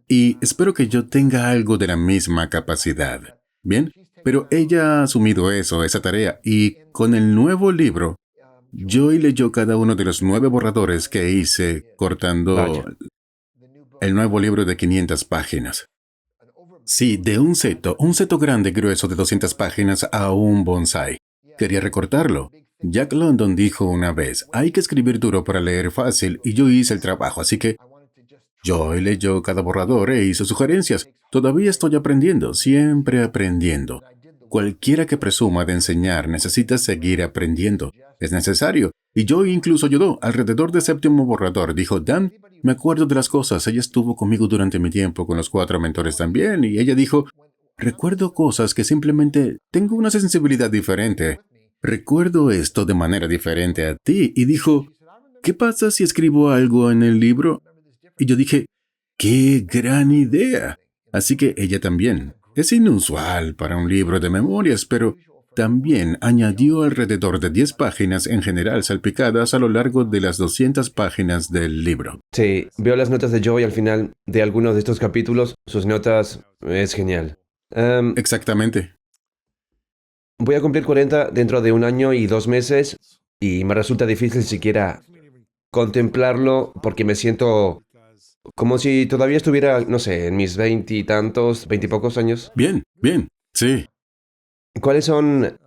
Y espero que yo tenga algo de la misma capacidad. ¿Bien? Pero ella ha asumido eso, esa tarea, y con el nuevo libro, Joy leyó cada uno de los 9 borradores que hice cortando vaya. el nuevo libro de 500 páginas. Sí, de un seto grande grueso de 200 páginas a un bonsai. Quería recortarlo. Jack London dijo una vez, hay que escribir duro para leer fácil, y yo hice el trabajo, así que Joy leyó cada borrador e hizo sugerencias. Todavía estoy aprendiendo, siempre aprendiendo. Cualquiera que presuma de enseñar necesita seguir aprendiendo. Es necesario. Y Joy incluso ayudó. Alrededor del séptimo borrador dijo, Dan, me acuerdo de las cosas. Ella estuvo conmigo durante mi tiempo con los 4 mentores también. Y ella dijo, recuerdo cosas que simplemente tengo una sensibilidad diferente. Recuerdo esto de manera diferente a ti. Y dijo, ¿qué pasa si escribo algo en el libro? Y yo dije, ¡qué gran idea! Así que ella también. Es inusual para un libro de memorias, pero también añadió alrededor de 10 páginas en general salpicadas a lo largo de las 200 páginas del libro. Sí, veo las notas de Joey al final de algunos de estos capítulos. Sus notas es genial. Exactamente. Voy a cumplir 40 dentro de 1 año y 2 meses y me resulta difícil siquiera contemplarlo porque me siento como si todavía estuviera, no sé, en mis 20 y tantos, 20 y pocos años. Bien, bien. Sí. ¿Cuáles son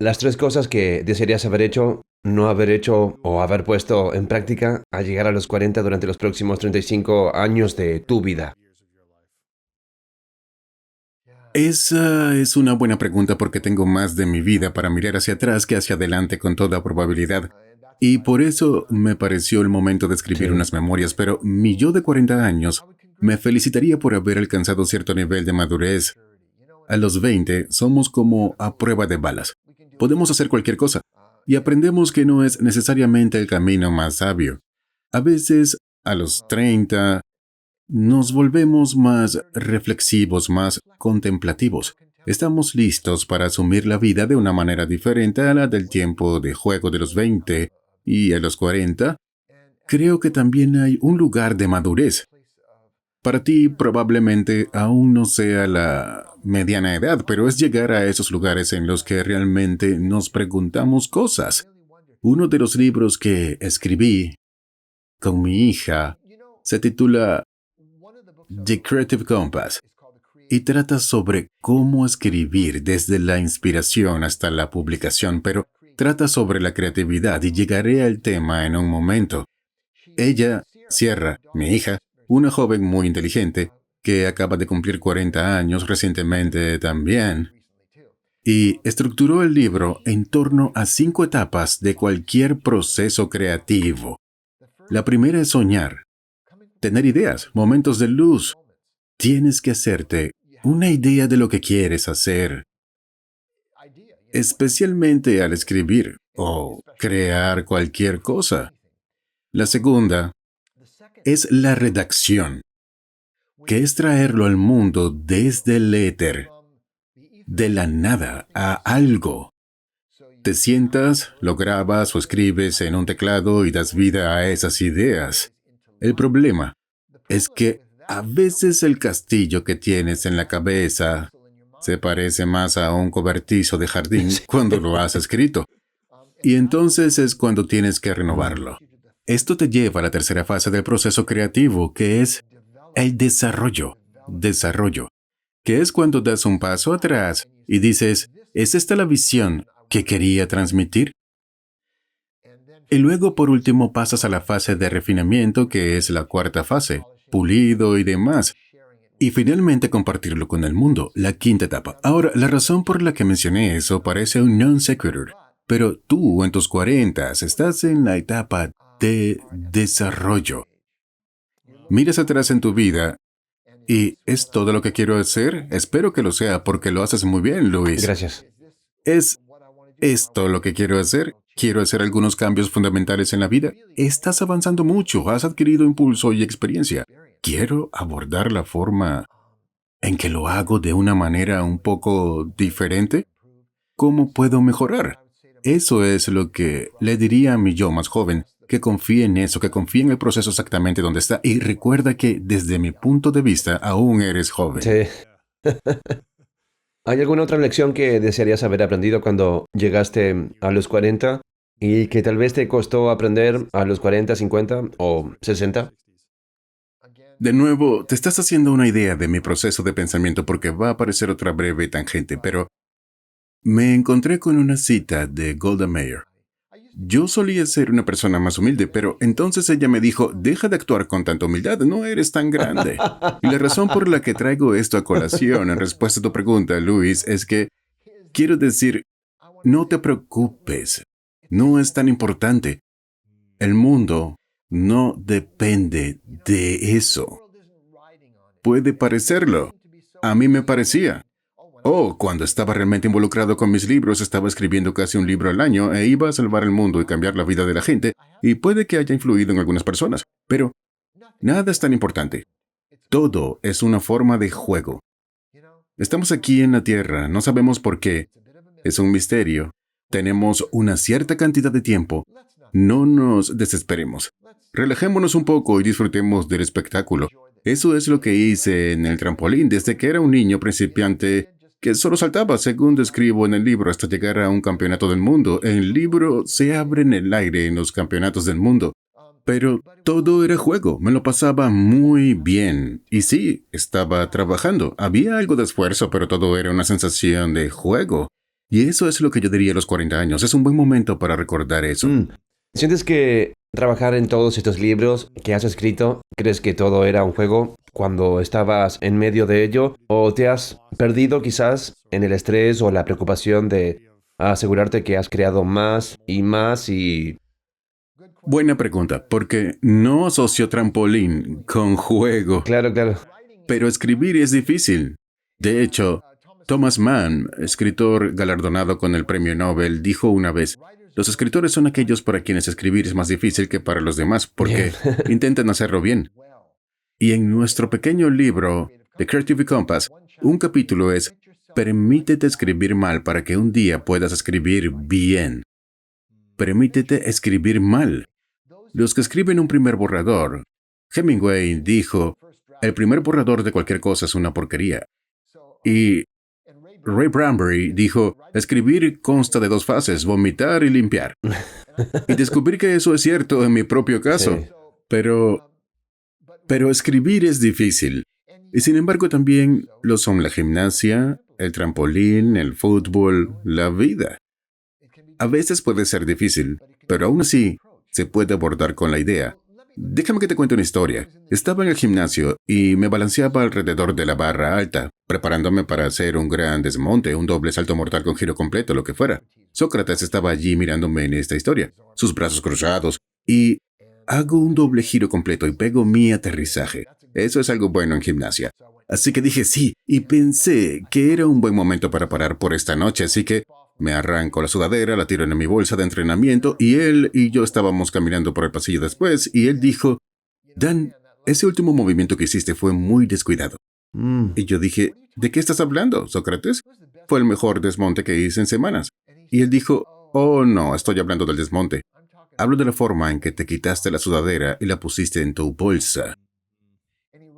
las 3 cosas que desearías haber hecho, no haber hecho o haber puesto en práctica al llegar a los 40 durante los próximos 35 años de tu vida? Esa es una buena pregunta porque tengo más de mi vida para mirar hacia atrás que hacia adelante con toda probabilidad. Y por eso me pareció el momento de escribir Sí. unas memorias, pero mi yo de 40 años me felicitaría por haber alcanzado cierto nivel de madurez. A los 20 somos como a prueba de balas. Podemos hacer cualquier cosa y aprendemos que no es necesariamente el camino más sabio. A veces, a los 30, nos volvemos más reflexivos, más contemplativos. Estamos listos para asumir la vida de una manera diferente a la del tiempo de juego de los 20 y a los 40. Creo que también hay un lugar de madurez. Para ti probablemente aún no sea la mediana edad, pero es llegar a esos lugares en los que realmente nos preguntamos cosas. Uno de los libros que escribí con mi hija se titula The Creative Compass y trata sobre cómo escribir desde la inspiración hasta la publicación, pero trata sobre la creatividad y llegaré al tema en un momento. Ella, Sierra, mi hija, una joven muy inteligente, que acaba de cumplir 40 años recientemente también, y estructuró el libro en torno a 5 etapas de cualquier proceso creativo. La primera es soñar, tener ideas, momentos de luz. Tienes que hacerte una idea de lo que quieres hacer, especialmente al escribir o crear cualquier cosa. La segunda es la redacción, que es traerlo al mundo desde el éter, de la nada a algo. Te sientas, lo grabas o escribes en un teclado y das vida a esas ideas. El problema es que a veces el castillo que tienes en la cabeza se parece más a un cobertizo de jardín Sí. cuando lo has escrito. Y entonces es cuando tienes que renovarlo. Esto te lleva a la tercera fase del proceso creativo, que es el desarrollo. Desarrollo. Que es cuando das un paso atrás y dices, ¿es esta la visión que quería transmitir? Y luego, por último, pasas a la fase de refinamiento, que es la cuarta fase, pulido y demás. Y finalmente compartirlo con el mundo, la quinta etapa. Ahora, la razón por la que mencioné eso parece un non sequitur, pero tú en tus 40 estás en la etapa de desarrollo. Miras atrás en tu vida y ¿es todo lo que quiero hacer? Espero que lo sea porque lo haces muy bien, Luis. Gracias. ¿Es esto lo que quiero hacer? ¿Quiero hacer algunos cambios fundamentales en la vida? Estás avanzando mucho, has adquirido impulso y experiencia. Quiero abordar la forma en que lo hago de una manera un poco diferente. ¿Cómo puedo mejorar? Eso es lo que le diría a mi yo más joven, que confíe en eso, que confíe en el proceso exactamente donde está y recuerda que desde mi punto de vista aún eres joven. Sí. ¿Hay alguna otra lección que desearías haber aprendido cuando llegaste a los 40 y que tal vez te costó aprender a los 40, 50 o 60? De nuevo, te estás haciendo una idea de mi proceso de pensamiento porque va a aparecer otra breve tangente, pero me encontré con una cita de Golda Meir. Yo solía ser una persona más humilde, pero entonces ella me dijo, deja de actuar con tanta humildad, no eres tan grande. Y la razón por la que traigo esto a colación en respuesta a tu pregunta, Luis, es que quiero decir, no te preocupes, no es tan importante. El mundo no depende de eso. Puede parecerlo. A mí me parecía. Cuando estaba realmente involucrado con mis libros, estaba escribiendo casi un libro al año e iba a salvar el mundo y cambiar la vida de la gente, y puede que haya influido en algunas personas, pero nada es tan importante. Todo es una forma de juego. Estamos aquí en la Tierra, no sabemos por qué. Es un misterio. Tenemos una cierta cantidad de tiempo. No nos desesperemos. Relajémonos un poco y disfrutemos del espectáculo. Eso es lo que hice en el trampolín desde que era un niño principiante que solo saltaba, según describo en el libro, hasta llegar a un campeonato del mundo. El libro se abre en el aire en los campeonatos del mundo. Pero todo era juego, me lo pasaba muy bien. Y sí, estaba trabajando. Había algo de esfuerzo, pero todo era una sensación de juego. Y eso es lo que yo diría a los 40 años. Es un buen momento para recordar eso. ¿Sientes que trabajar en todos estos libros que has escrito, crees que todo era un juego cuando estabas en medio de ello? ¿O te has perdido quizás en el estrés o la preocupación de asegurarte que has creado más y más y... Buena pregunta, porque no asocio trampolín con juego. Claro, claro. Pero escribir es difícil. De hecho, Thomas Mann, escritor galardonado con el premio Nobel, dijo una vez, los escritores son aquellos para quienes escribir es más difícil que para los demás, porque intentan hacerlo bien. Y en nuestro pequeño libro, The Creative Compass, un capítulo es, permítete escribir mal para que un día puedas escribir bien. Permítete escribir mal. Los que escriben un primer borrador, Hemingway dijo, El primer borrador de cualquier cosa es una porquería. Y Ray Bradbury dijo, escribir consta de dos fases, vomitar y limpiar. Y descubrí que eso es cierto en mi propio caso. Sí. Pero escribir es difícil. Y sin embargo también lo son la gimnasia, el trampolín, el fútbol, la vida. A veces puede ser difícil, pero aún así se puede abordar con la idea. Déjame que te cuente una historia. Estaba en el gimnasio y me balanceaba alrededor de la barra alta, preparándome para hacer un gran desmonte, un doble salto mortal con giro completo, lo que fuera. Sócrates estaba allí mirándome en esta historia, sus brazos cruzados, y hago un doble giro completo y pego mi aterrizaje. Eso es algo bueno en gimnasia. Así que dije sí, y pensé que era un buen momento para parar por esta noche, así que me arranco la sudadera, la tiro en mi bolsa de entrenamiento, y él y yo estábamos caminando por el pasillo después, y él dijo, Dan, ese último movimiento que hiciste fue muy descuidado. Mm. Y yo dije, ¿de qué estás hablando, Sócrates? Fue el mejor desmonte que hice en semanas. Y él dijo, oh no, estoy hablando del desmonte. Hablo de la forma en que te quitaste la sudadera y la pusiste en tu bolsa.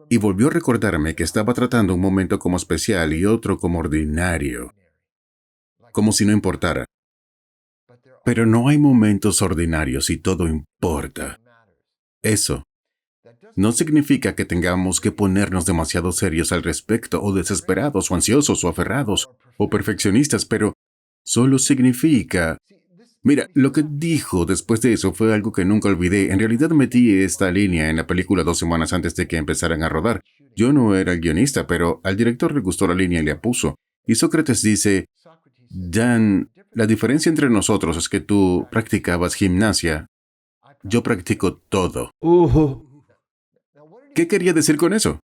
Y volvió a recordarme que estaba tratando un momento como especial y otro como ordinario. Como si no importara. Pero no hay momentos ordinarios y todo importa. Eso no significa que tengamos que ponernos demasiado serios al respecto, o desesperados, o ansiosos, o aferrados, o perfeccionistas, pero solo significa... Mira, lo que dijo después de eso fue algo que nunca olvidé. En realidad metí esta línea en la película 2 semanas antes de que empezaran a rodar. Yo no era el guionista, pero al director le gustó la línea y la puso. Y Sócrates dice, Dan, la diferencia entre nosotros es que tú practicabas gimnasia. Yo practico todo. ¿Qué quería decir con eso?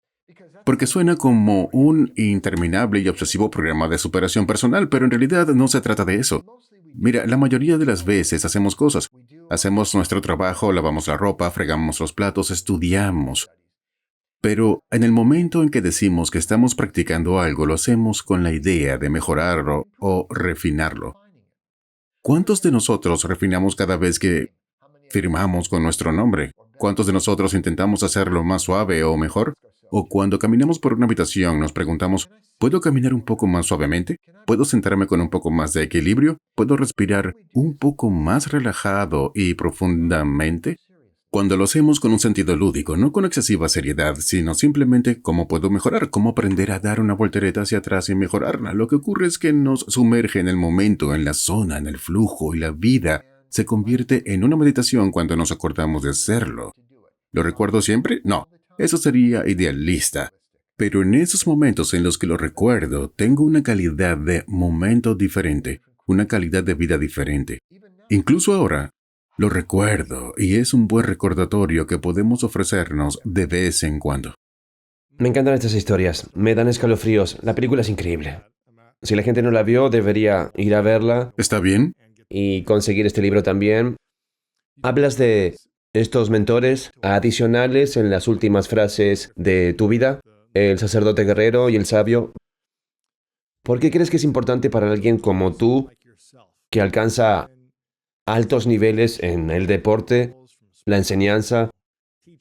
Porque suena como un interminable y obsesivo programa de superación personal, pero en realidad no se trata de eso. Mira, la mayoría de las veces hacemos cosas. Hacemos nuestro trabajo, lavamos la ropa, fregamos los platos, estudiamos. Pero en el momento en que decimos que estamos practicando algo, lo hacemos con la idea de mejorarlo o refinarlo. ¿Cuántos de nosotros refinamos cada vez que firmamos con nuestro nombre? ¿Cuántos de nosotros intentamos hacerlo más suave o mejor? O cuando caminamos por una habitación nos preguntamos, ¿puedo caminar un poco más suavemente? ¿Puedo sentarme con un poco más de equilibrio? ¿Puedo respirar un poco más relajado y profundamente? Cuando lo hacemos con un sentido lúdico, no con excesiva seriedad, sino simplemente cómo puedo mejorar, cómo aprender a dar una voltereta hacia atrás y mejorarla. Lo que ocurre es que nos sumerge en el momento, en la zona, en el flujo, y la vida se convierte en una meditación cuando nos acordamos de hacerlo. ¿Lo recuerdo siempre? No, eso sería idealista. Pero en esos momentos en los que lo recuerdo, tengo una calidad de momento diferente, una calidad de vida diferente. Incluso ahora, lo recuerdo y es un buen recordatorio que podemos ofrecernos de vez en cuando. Me encantan estas historias. Me dan escalofríos. La película es increíble. Si la gente no la vio, debería ir a verla ¿Está bien? y conseguir este libro también. Hablas de estos mentores adicionales en las últimas frases de tu vida, el sacerdote guerrero y el sabio. ¿Por qué crees que es importante para alguien como tú, que alcanza altos niveles en el deporte, la enseñanza,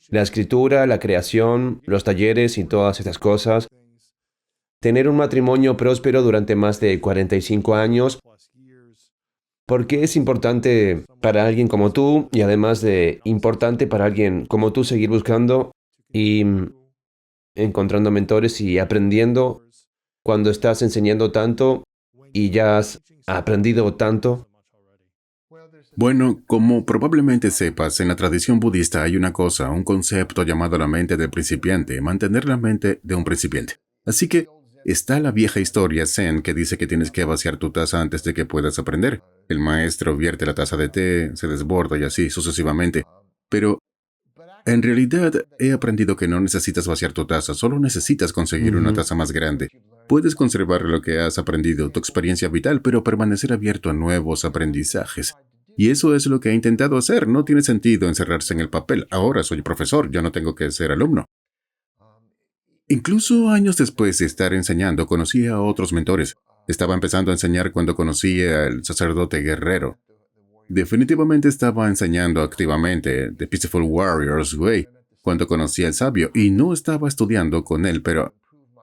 la escritura, la creación, los talleres y todas estas cosas, tener un matrimonio próspero durante más de 45 años? ¿Por qué es importante para alguien como tú y además de importante para alguien como tú seguir buscando y encontrando mentores y aprendiendo cuando estás enseñando tanto y ya has aprendido tanto? Bueno, como probablemente sepas, en la tradición budista hay una cosa, un concepto llamado la mente del principiante, mantener la mente de un principiante. Así que está la vieja historia Zen que dice que tienes que vaciar tu taza antes de que puedas aprender. El maestro vierte la taza de té, se desborda y así sucesivamente. Pero en realidad he aprendido que no necesitas vaciar tu taza, solo necesitas conseguir una taza más grande. Puedes conservar lo que has aprendido, tu experiencia vital, pero permanecer abierto a nuevos aprendizajes. Y eso es lo que he intentado hacer. No tiene sentido encerrarse en el papel. Ahora soy profesor, ya no tengo que ser alumno. Incluso años después de estar enseñando, conocí a otros mentores. Estaba empezando a enseñar cuando conocí al sacerdote guerrero. Definitivamente estaba enseñando activamente The Peaceful Warrior's Way. cuando conocí al sabio y no estaba estudiando con él, pero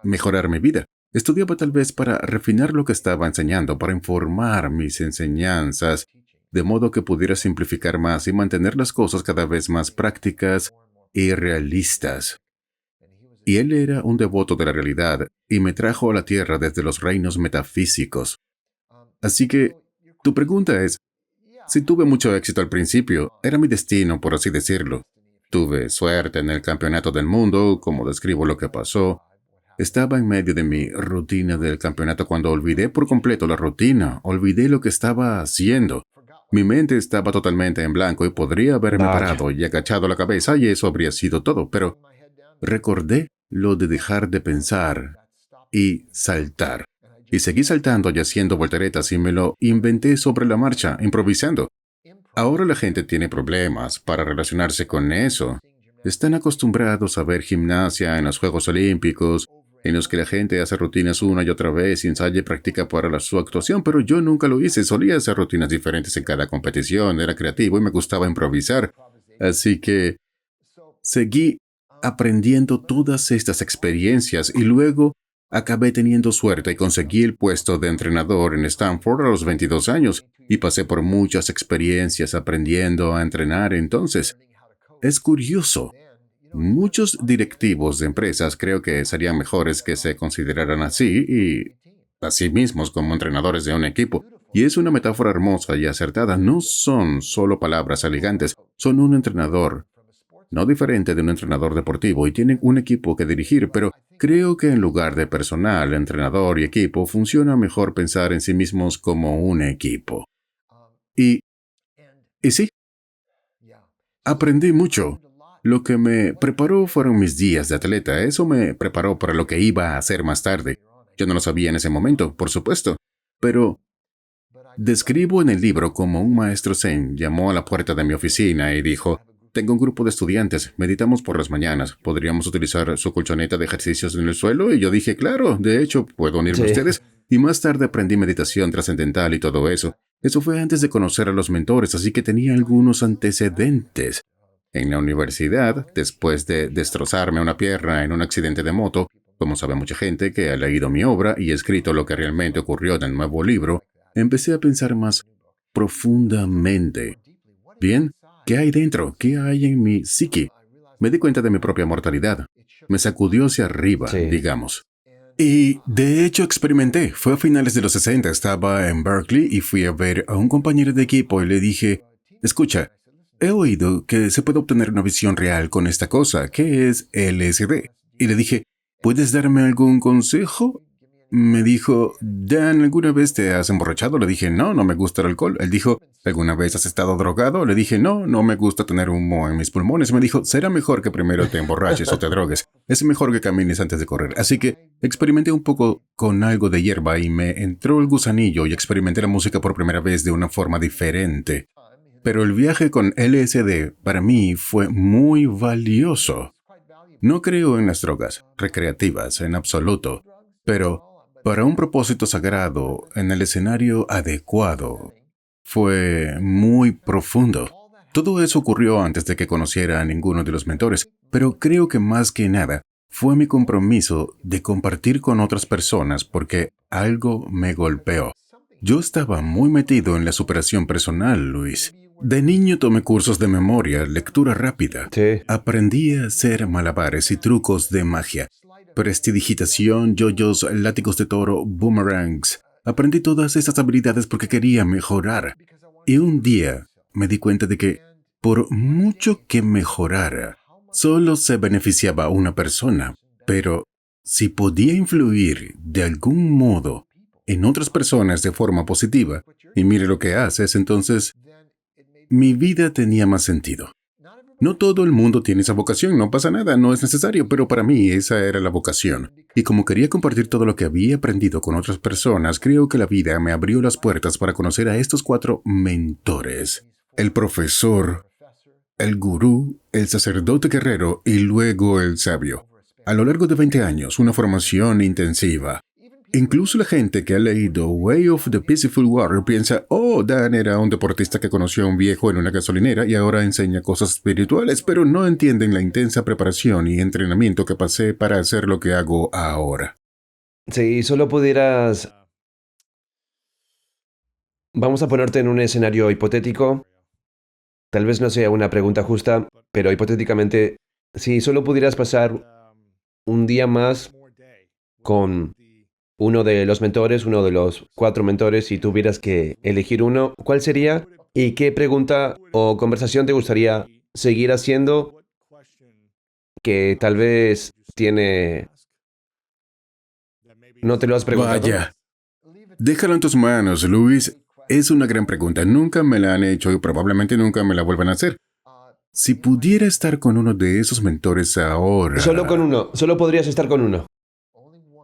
mejorar mi vida. Estudiaba tal vez para refinar lo que estaba enseñando, para informar mis enseñanzas, de modo que pudiera simplificar más y mantener las cosas cada vez más prácticas y realistas. Y él era un devoto de la realidad y me trajo a la tierra desde los reinos metafísicos. Así que, tu pregunta es, si tuve mucho éxito al principio, era mi destino, por así decirlo. Tuve suerte en el campeonato del mundo, como describo lo que pasó. Estaba en medio de mi rutina del campeonato cuando olvidé por completo la rutina, olvidé lo que estaba haciendo. Mi mente estaba totalmente en blanco y podría haberme Vaya. parado y agachado la cabeza y eso habría sido todo, pero recordé lo de dejar de pensar y saltar. Y seguí saltando y haciendo volteretas y me lo inventé sobre la marcha, improvisando. Ahora la gente tiene problemas para relacionarse con eso. Están acostumbrados a ver gimnasia en los Juegos Olímpicos, en los que la gente hace rutinas una y otra vez y ensaya y practica para su actuación, pero yo nunca lo hice. Solía hacer rutinas diferentes en cada competición, era creativo y me gustaba improvisar. Así que seguí aprendiendo todas estas experiencias y luego acabé teniendo suerte y conseguí el puesto de entrenador en Stanford a los 22 años y pasé por muchas experiencias aprendiendo a entrenar. Entonces, es curioso. Muchos directivos de empresas creo que serían mejores que se consideraran así y a sí mismos como entrenadores de un equipo. Y es una metáfora hermosa y acertada. No son solo palabras elegantes, son un entrenador, no diferente de un entrenador deportivo, y tienen un equipo que dirigir, pero creo que en lugar de personal, entrenador y equipo, funciona mejor pensar en sí mismos como un equipo. Y sí, aprendí mucho. Lo que me preparó fueron mis días de atleta. Eso me preparó para lo que iba a hacer más tarde. Yo no lo sabía en ese momento, por supuesto, pero describo en el libro cómo un maestro zen llamó a la puerta de mi oficina y dijo: tengo un grupo de estudiantes, meditamos por las mañanas, ¿podríamos utilizar su colchoneta de ejercicios en el suelo? Y yo dije, claro, de hecho, puedo unirme a Sí. ustedes. Y más tarde aprendí meditación trascendental y todo eso. Eso fue antes de conocer a los mentores, así que tenía algunos antecedentes. En la universidad, después de destrozarme una pierna en un accidente de moto, como sabe mucha gente que ha leído mi obra y escrito lo que realmente ocurrió en el nuevo libro, empecé a pensar más profundamente. Bien, ¿qué hay dentro? ¿Qué hay en mi psique? Me di cuenta de mi propia mortalidad. Me sacudió hacia arriba, Sí. digamos. Y de hecho experimenté. Fue a finales de los 60, estaba en Berkeley y fui a ver a un compañero de equipo y le dije, escucha, he oído que se puede obtener una visión real con esta cosa, que es LSD. Y le dije, ¿puedes darme algún consejo? Me dijo, Dan, ¿alguna vez te has emborrachado? Le dije, no, no me gusta el alcohol. Él dijo, ¿alguna vez has estado drogado? Le dije, no, no me gusta tener humo en mis pulmones. Me dijo, será mejor que primero te emborraches o te drogues. Es mejor que camines antes de correr. Así que experimenté un poco con algo de hierba y me entró el gusanillo y experimenté la música por primera vez de una forma diferente. Pero el viaje con LSD para mí fue muy valioso. No creo en las drogas recreativas en absoluto, pero para un propósito sagrado, en el escenario adecuado, fue muy profundo. Todo eso ocurrió antes de que conociera a ninguno de los mentores, pero creo que más que nada fue mi compromiso de compartir con otras personas porque algo me golpeó. Yo estaba muy metido en la superación personal, Luis. De niño tomé cursos de memoria, lectura rápida. Sí. Aprendí a hacer malabares y trucos de magia. Prestidigitación, yoyos, látigos de toro, boomerangs. Aprendí todas estas habilidades porque quería mejorar. Y un día me di cuenta de que, por mucho que mejorara, solo se beneficiaba a una persona. Pero si podía influir de algún modo en otras personas de forma positiva, y mire lo que haces, entonces mi vida tenía más sentido. No todo el mundo tiene esa vocación, no pasa nada, no es necesario, pero para mí esa era la vocación. Y como quería compartir todo lo que había aprendido con otras personas, creo que la vida me abrió las puertas para conocer a estos 4 mentores. El profesor, el gurú, el sacerdote guerrero y luego el sabio. A lo largo de 20 años, una formación intensiva. Incluso la gente que ha leído Way of the Peaceful Warrior piensa, oh, Dan era un deportista que conoció a un viejo en una gasolinera y ahora enseña cosas espirituales, pero no entienden la intensa preparación y entrenamiento que pasé para hacer lo que hago ahora. Si solo pudieras... Vamos a ponerte en un escenario hipotético. Tal vez no sea una pregunta justa, pero hipotéticamente, si solo pudieras pasar un día más con uno de los mentores, uno de los 4 mentores, y tuvieras que elegir uno, ¿cuál sería? ¿Y qué pregunta o conversación te gustaría seguir haciendo que tal vez no te lo has preguntado? Vaya, déjalo en tus manos, Luis. Es una gran pregunta. Nunca me la han hecho y probablemente nunca me la vuelvan a hacer. Si pudiera estar con uno de esos mentores ahora... Solo con uno, solo podrías estar con uno.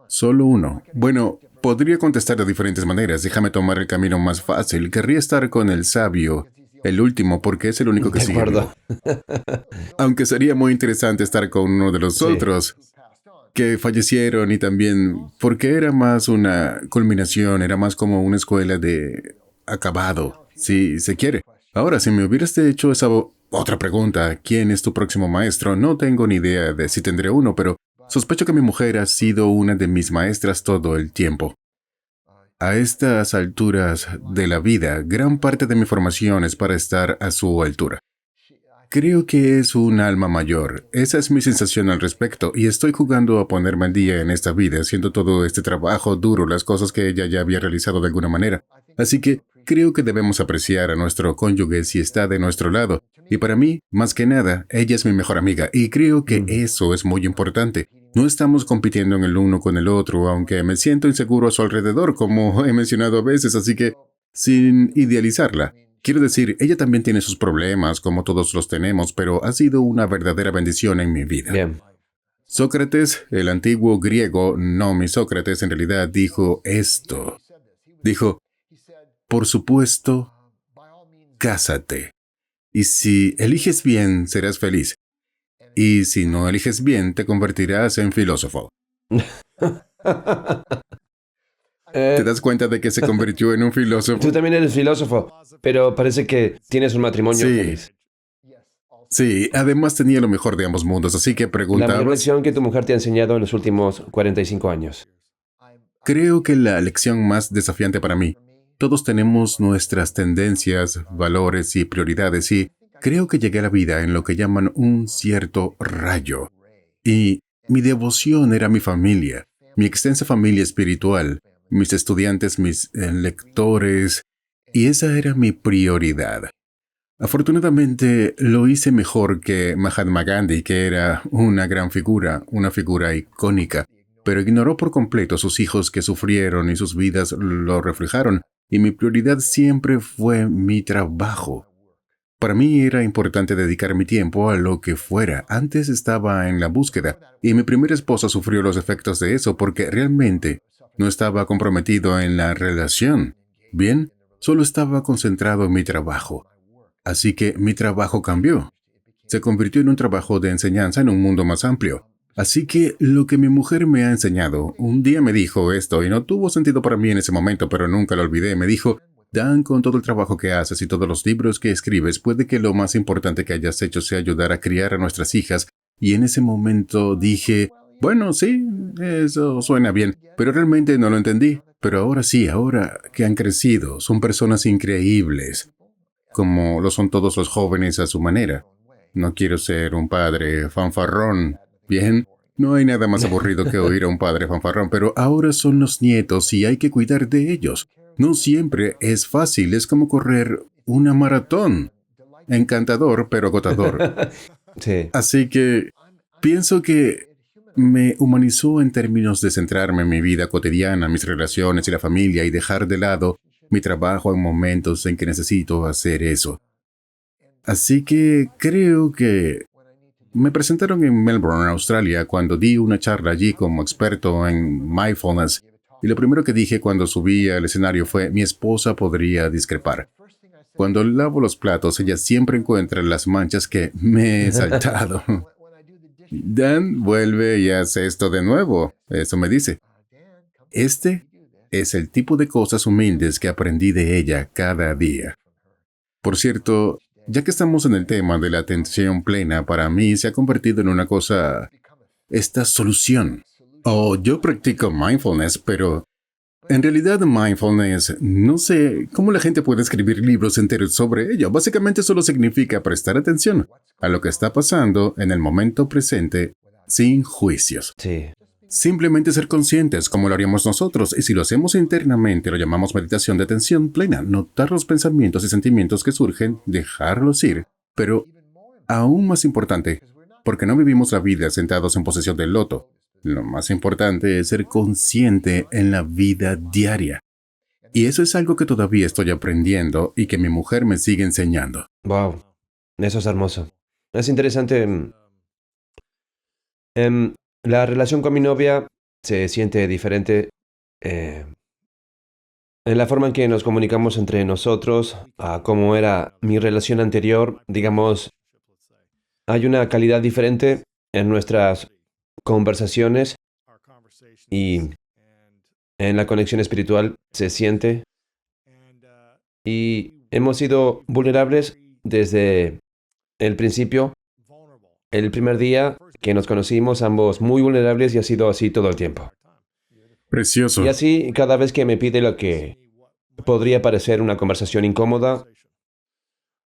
Solo uno. Bueno, podría contestar de diferentes maneras. Déjame tomar el camino más fácil. Querría estar con el sabio, el último, porque es el único que De sigue acuerdo. vivo. Aunque sería muy interesante estar con uno de los Sí. otros que fallecieron y también porque era más una culminación, era más como una escuela de acabado, si se quiere. Ahora, si me hubieras hecho esa otra pregunta, ¿quién es tu próximo maestro? No tengo ni idea de si tendré uno, pero sospecho que mi mujer ha sido una de mis maestras todo el tiempo. A estas alturas de la vida, gran parte de mi formación es para estar a su altura. Creo que es un alma mayor. Esa es mi sensación al respecto, y estoy jugando a ponerme al día en esta vida, haciendo todo este trabajo duro, las cosas que ella ya había realizado de alguna manera. Así que creo que debemos apreciar a nuestro cónyuge si está de nuestro lado. Y para mí, más que nada, ella es mi mejor amiga, y creo que eso es muy importante. No estamos compitiendo en el uno con el otro, aunque me siento inseguro a su alrededor, como he mencionado a veces, así que, sin idealizarla. Quiero decir, ella también tiene sus problemas, como todos los tenemos, pero ha sido una verdadera bendición en mi vida. Bien. Sócrates, el antiguo griego, no mi Sócrates, en realidad dijo esto. Dijo, por supuesto, cásate. Y si eliges bien, serás feliz. Y si no eliges bien, te convertirás en filósofo. ¿Te das cuenta de que se convirtió en un filósofo? Tú también eres filósofo, pero parece que tienes un matrimonio Sí. feliz. Sí, además tenía lo mejor de ambos mundos, así que La mayor preguntabas... lección que tu mujer te ha enseñado en los últimos 45 años. Creo que la lección más desafiante para mí. Todos tenemos nuestras tendencias, valores y prioridades, y creo que llegué a la vida en lo que llaman un cierto rayo. Y mi devoción era mi familia, mi extensa familia espiritual, mis estudiantes, mis lectores, y esa era mi prioridad. Afortunadamente, lo hice mejor que Mahatma Gandhi, que era una gran figura, una figura icónica, pero ignoró por completo a sus hijos que sufrieron y sus vidas lo reflejaron, y mi prioridad siempre fue mi trabajo. Para mí era importante dedicar mi tiempo a lo que fuera. Antes estaba en la búsqueda, y mi primera esposa sufrió los efectos de eso porque realmente no estaba comprometido en la relación. Bien, solo estaba concentrado en mi trabajo. Así que mi trabajo cambió. Se convirtió en un trabajo de enseñanza en un mundo más amplio. Así que lo que mi mujer me ha enseñado, un día me dijo esto y no tuvo sentido para mí en ese momento, pero nunca lo olvidé. Me dijo, Dan, con todo el trabajo que haces y todos los libros que escribes, puede que lo más importante que hayas hecho sea ayudar a criar a nuestras hijas. Y en ese momento dije, bueno, sí, eso suena bien, pero realmente no lo entendí. Pero ahora sí, ahora que han crecido, son personas increíbles, como lo son todos los jóvenes a su manera. No quiero ser un padre fanfarrón. Bien, no hay nada más aburrido que oír a un padre fanfarrón, pero ahora son los nietos y hay que cuidar de ellos. No siempre es fácil, es como correr una maratón. Encantador, pero agotador. Sí. Así que pienso que me humanizó en términos de centrarme en mi vida cotidiana, mis relaciones y la familia y dejar de lado mi trabajo en momentos en que necesito hacer eso. Así que creo que me presentaron en Melbourne, Australia, cuando di una charla allí como experto en mindfulness. Y lo primero que dije cuando subí al escenario fue, mi esposa podría discrepar. Cuando lavo los platos, ella siempre encuentra las manchas que me he saltado. Dan vuelve y hace esto de nuevo, eso me dice. Este es el tipo de cosas humildes que aprendí de ella cada día. Por cierto, ya que estamos en el tema de la atención plena, para mí se ha convertido en una cosa, esta solución. Yo practico mindfulness, pero en realidad mindfulness, no sé cómo la gente puede escribir libros enteros sobre ello. Básicamente solo significa prestar atención a lo que está pasando en el momento presente sin juicios. Sí. Simplemente ser conscientes como lo haríamos nosotros, y si lo hacemos internamente lo llamamos meditación de atención plena, notar los pensamientos y sentimientos que surgen, dejarlos ir, pero aún más importante, porque no vivimos la vida sentados en posesión del loto. Lo más importante es ser consciente en la vida diaria. Y eso es algo que todavía estoy aprendiendo y que mi mujer me sigue enseñando. Wow. Eso es hermoso. Es interesante. La relación con mi novia se siente diferente en la forma en que nos comunicamos entre nosotros a cómo era mi relación anterior. Digamos, hay una calidad diferente en nuestras conversaciones y en la conexión espiritual se siente. Y hemos sido vulnerables desde el principio. El primer día que nos conocimos, ambos muy vulnerables, y ha sido así todo el tiempo. Y Precioso. así, cada vez que me pide lo que podría parecer una conversación incómoda,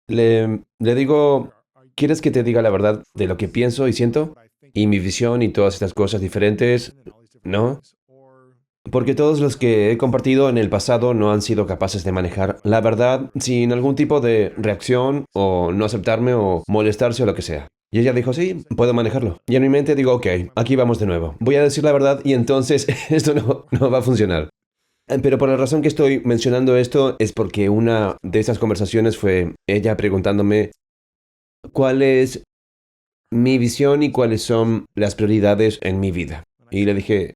le digo, ¿quieres que te diga la verdad de lo que pienso y siento? Y mi visión y todas estas cosas diferentes, ¿no? Porque todos los que he compartido en el pasado no han sido capaces de manejar la verdad sin algún tipo de reacción o no aceptarme o molestarse o lo que sea. Y ella dijo, sí, puedo manejarlo. Y en mi mente digo, ok, aquí vamos de nuevo. Voy a decir la verdad y entonces esto no va a funcionar. Pero por la razón que estoy mencionando esto es porque una de esas conversaciones fue ella preguntándome cuál es mi visión y cuáles son las prioridades en mi vida. Y le dije,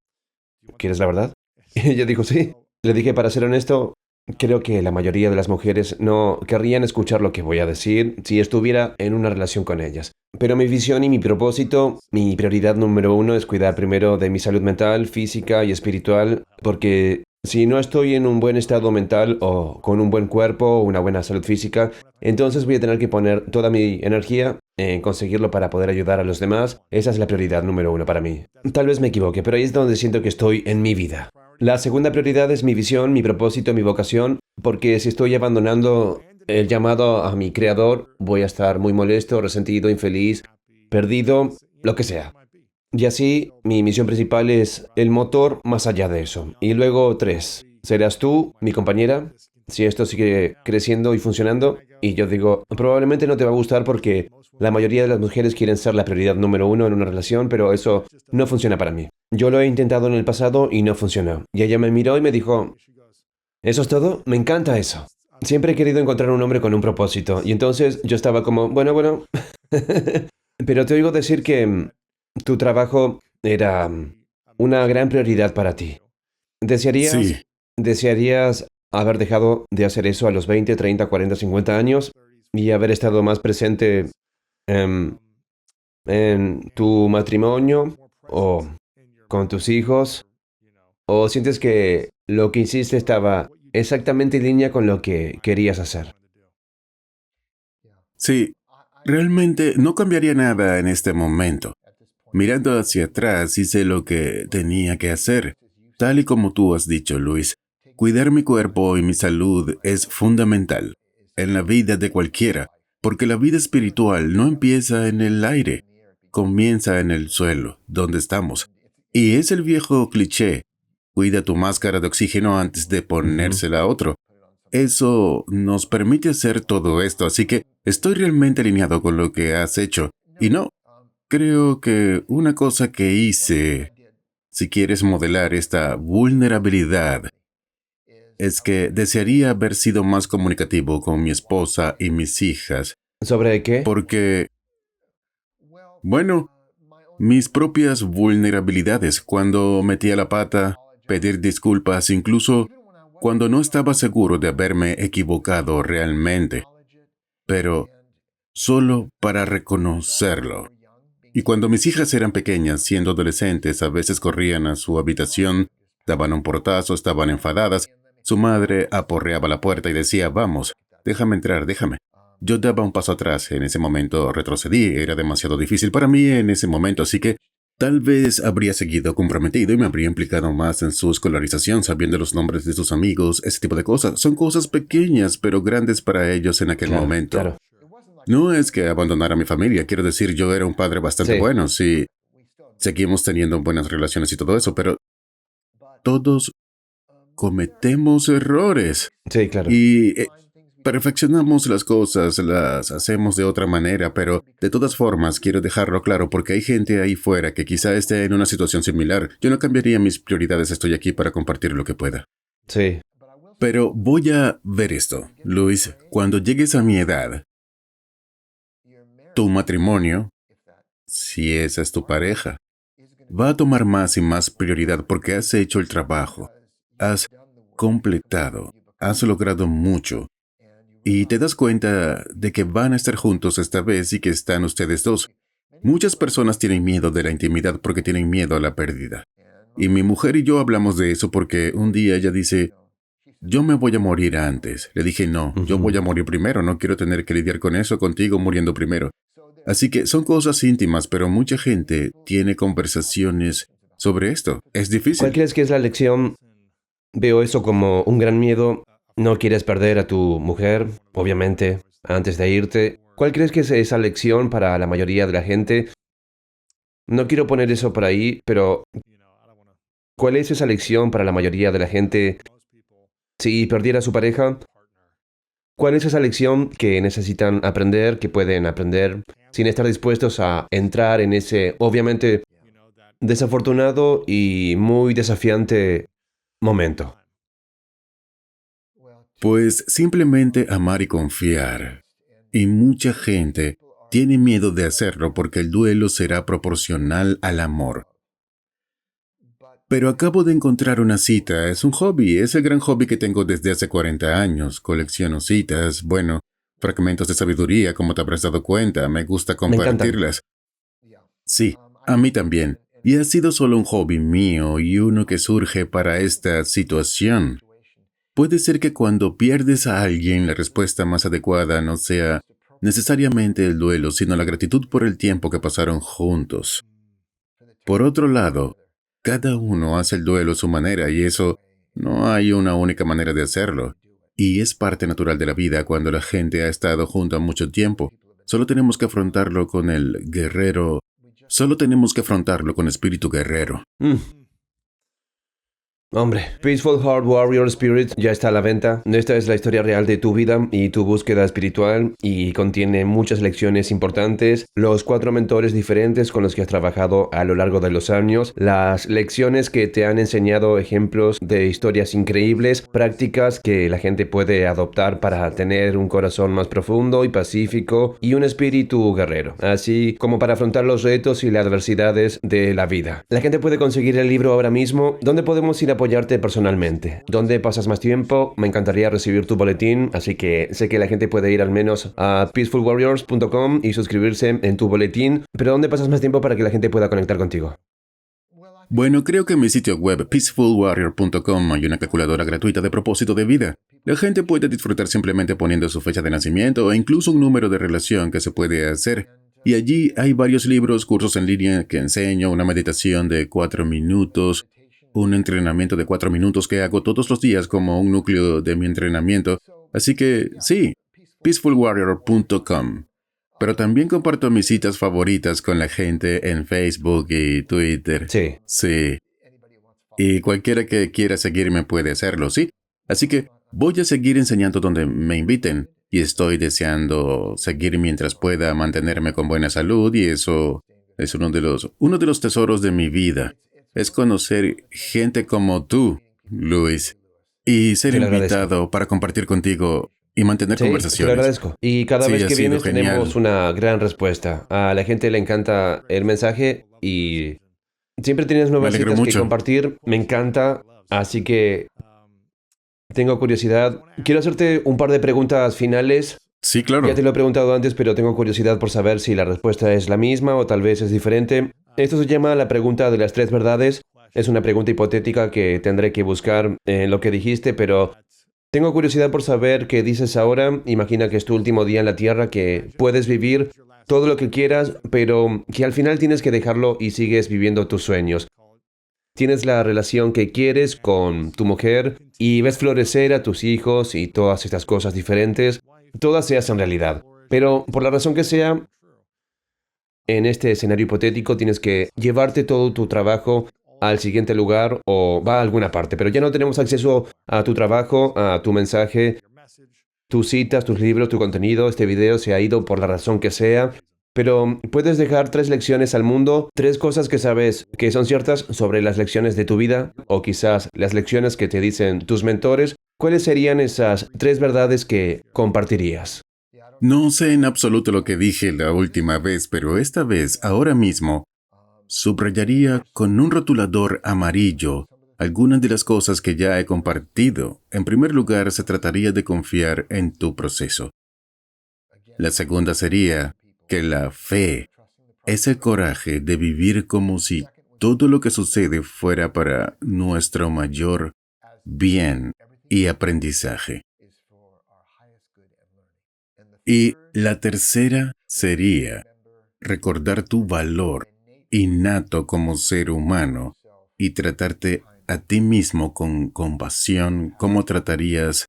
¿quieres la verdad? Y ella dijo, sí. Le dije, para ser honesto, creo que la mayoría de las mujeres no querrían escuchar lo que voy a decir si estuviera en una relación con ellas. Pero mi visión y mi propósito, mi prioridad número uno es cuidar primero de mi salud mental, física y espiritual, porque si no estoy en un buen estado mental o con un buen cuerpo o una buena salud física, entonces voy a tener que poner toda mi energía en conseguirlo para poder ayudar a los demás. Esa es la prioridad número uno para mí. Tal vez me equivoque, pero ahí es donde siento que estoy en mi vida. La segunda prioridad es mi visión, mi propósito, mi vocación, porque si estoy abandonando el llamado a mi creador, voy a estar muy molesto, resentido, infeliz, perdido, lo que sea. Y así, mi misión principal es el motor más allá de eso. Y luego, tres, serás tú, mi compañera, si esto sigue creciendo y funcionando. Y yo digo, probablemente no te va a gustar porque la mayoría de las mujeres quieren ser la prioridad número uno en una relación, pero eso no funciona para mí. Yo lo he intentado en el pasado y no funcionó. Y ella me miró y me dijo, ¿eso es todo? Me encanta eso. Siempre he querido encontrar un hombre con un propósito. Y entonces yo estaba como, bueno. Pero te oigo decir que tu trabajo era una gran prioridad para ti. Sí, ¿Desearías haber dejado de hacer eso a los 20, 30, 40, 50 años y haber estado más presente em, en tu matrimonio o con tus hijos? ¿O sientes que lo que hiciste estaba exactamente en línea con lo que querías hacer? sí. Realmente no cambiaría nada en este momento. Mirando hacia atrás, hice lo que tenía que hacer. Tal y como tú has dicho, Luis, cuidar mi cuerpo y mi salud es fundamental en la vida de cualquiera, porque la vida espiritual no empieza en el aire, comienza en el suelo, donde estamos. Y es el viejo cliché, cuida tu máscara de oxígeno antes de Ujú. ponérsela a otro. Eso nos permite hacer todo esto, así que estoy realmente alineado con lo que has hecho. Y no, creo que una cosa que hice, si quieres modelar esta vulnerabilidad, es que desearía haber sido más comunicativo con mi esposa y mis hijas, ¿Sobre qué? porque, bueno, mis propias vulnerabilidades, cuando metía la pata, pedir disculpas, incluso cuando no estaba seguro de haberme equivocado realmente, pero solo para reconocerlo. Y cuando mis hijas eran pequeñas, siendo adolescentes, a veces corrían a su habitación daban un portazo, estaban enfadadas. Su madre aporreaba la puerta y decía, vamos, déjame entrar, déjame. Yo daba un paso atrás, en ese momento retrocedí, era demasiado difícil para mí en ese momento, así que tal vez habría seguido comprometido y me habría implicado más en su escolarización, sabiendo los nombres de sus amigos, ese tipo de cosas. Son cosas pequeñas, pero grandes para ellos en aquel Claro, momento. claro. No es que abandonara a mi familia, quiero decir, yo era un padre bastante Sí. bueno, sí, seguimos teniendo buenas relaciones y todo eso, pero todos cometemos errores Sí, claro. y perfeccionamos las cosas, las hacemos de otra manera, pero de todas formas quiero dejarlo claro porque hay gente ahí fuera que quizá esté en una situación similar. Yo no cambiaría mis prioridades, estoy aquí para compartir lo que pueda. Sí. Pero voy a ver esto, Luis, cuando llegues a mi edad, tu matrimonio, si esa es tu pareja, va a tomar más y más prioridad porque has hecho el trabajo, has completado, has logrado mucho y te das cuenta de que van a estar juntos esta vez y que están ustedes dos. Muchas personas tienen miedo de la intimidad porque tienen miedo a la pérdida. Y mi mujer y yo hablamos de eso porque un día ella dice, yo me voy a morir antes. Le dije, no, yo voy a morir primero, no quiero tener que lidiar con eso contigo muriendo primero. Así que son cosas íntimas, pero mucha gente tiene conversaciones sobre esto. Es ¿Cuál difícil. crees que es la lección? Veo eso como un gran miedo. No quieres perder a tu mujer, obviamente, antes de irte. ¿Cuál crees que es esa lección para la mayoría de la gente? No quiero poner eso por ahí, pero ¿cuál es esa lección para la mayoría de la gente si perdiera a su pareja? ¿Cuál es esa lección que necesitan aprender, que pueden aprender, sin estar dispuestos a entrar en ese, obviamente, desafortunado y muy desafiante momento? Pues simplemente amar y confiar. Y mucha gente tiene miedo de hacerlo porque el duelo será proporcional al amor. Pero acabo de encontrar una cita, es un hobby, es el gran hobby que tengo desde hace 40 años. Colecciono citas, bueno, fragmentos de sabiduría, como te habrás dado cuenta, me gusta Me encantan. compartirlas. Sí, a mí también. Y ha sido solo un hobby mío y uno que surge para esta situación. Puede ser que cuando pierdes a alguien la respuesta más adecuada no sea necesariamente el duelo, sino la gratitud por el tiempo que pasaron juntos. Por otro lado, cada uno hace el duelo a su manera y eso no hay una única manera de hacerlo. Y es parte natural de la vida cuando la gente ha estado junta mucho tiempo. Solo tenemos que afrontarlo con el guerrero. Solo tenemos que afrontarlo con espíritu guerrero. Hombre, Peaceful Heart Warrior Spirit ya está a la venta. Esta es la historia real de tu vida y tu búsqueda espiritual y contiene muchas lecciones importantes, los 4 mentores diferentes con los que has trabajado a lo largo de los años, las lecciones que te han enseñado ejemplos de historias increíbles, prácticas que la gente puede adoptar para tener un corazón más profundo y pacífico y un espíritu guerrero, así como para afrontar los retos y las adversidades de la vida. La gente puede conseguir el libro ahora mismo. ¿Dónde podemos ir a apoyarte personalmente? ¿Dónde pasas más tiempo? Me encantaría recibir tu boletín, así que sé que la gente puede ir al menos a peacefulwarriors.com y suscribirse en tu boletín, pero ¿dónde pasas más tiempo para que la gente pueda conectar contigo? Bueno, creo que en mi sitio web peacefulwarrior.com hay una calculadora gratuita de propósito de vida. La gente puede disfrutar simplemente poniendo su fecha de nacimiento e incluso un número de relación que se puede hacer. Y allí hay varios libros, cursos en línea que enseño, una meditación de 4 minutos, un entrenamiento de 4 minutos que hago todos los días como un núcleo de mi entrenamiento. Así que sí, peacefulwarrior.com. Pero también comparto mis citas favoritas con la gente en Facebook y Twitter. Sí. Sí. Y cualquiera que quiera seguirme puede hacerlo, ¿sí? Así que voy a seguir enseñando donde me inviten. Y estoy deseando seguir mientras pueda mantenerme con buena salud y eso es uno de los tesoros de mi vida. Es conocer gente como tú, Luis, y ser Te lo agradezco. invitado para compartir contigo y mantener Sí, te lo conversaciones. agradezco. Y cada Sí, vez ha que sido vienes genial. tenemos una gran respuesta. A la gente le encanta el mensaje y siempre tienes Me nuevas alegro citas que mucho. compartir. Me encanta. Así que tengo curiosidad. Quiero hacerte un par de preguntas finales. Sí, Ya claro. te lo he preguntado antes, pero tengo curiosidad por saber si la respuesta es la misma o tal vez es diferente. Esto se llama la pregunta de las 3 verdades. Es una pregunta hipotética que tendré que buscar en lo que dijiste, pero tengo curiosidad por saber qué dices ahora. Imagina que es tu último día en la Tierra, que puedes vivir todo lo que quieras, pero que al final tienes que dejarlo y sigues viviendo tus sueños. Tienes la relación que quieres con tu mujer y ves florecer a tus hijos y todas estas cosas diferentes. Todas se hacen realidad. Pero por la razón que sea, en este escenario hipotético tienes que llevarte todo tu trabajo al siguiente lugar o va a alguna parte, pero ya no tenemos acceso a tu trabajo, a tu mensaje, tus citas, tus libros, tu contenido. Este video se ha ido por la razón que sea, pero puedes dejar 3 lecciones al mundo, 3 cosas que sabes que son ciertas sobre las lecciones de tu vida o quizás las lecciones que te dicen tus mentores. ¿Cuáles serían esas 3 verdades que compartirías? No sé en absoluto lo que dije la última vez, pero esta vez, ahora mismo, subrayaría con un rotulador amarillo algunas de las cosas que ya he compartido. En primer lugar, se trataría de confiar en tu proceso. La segunda sería que la fe es el coraje de vivir como si todo lo que sucede fuera para nuestro mayor bien y aprendizaje. Y la tercera sería recordar tu valor innato como ser humano y tratarte a ti mismo con compasión, como tratarías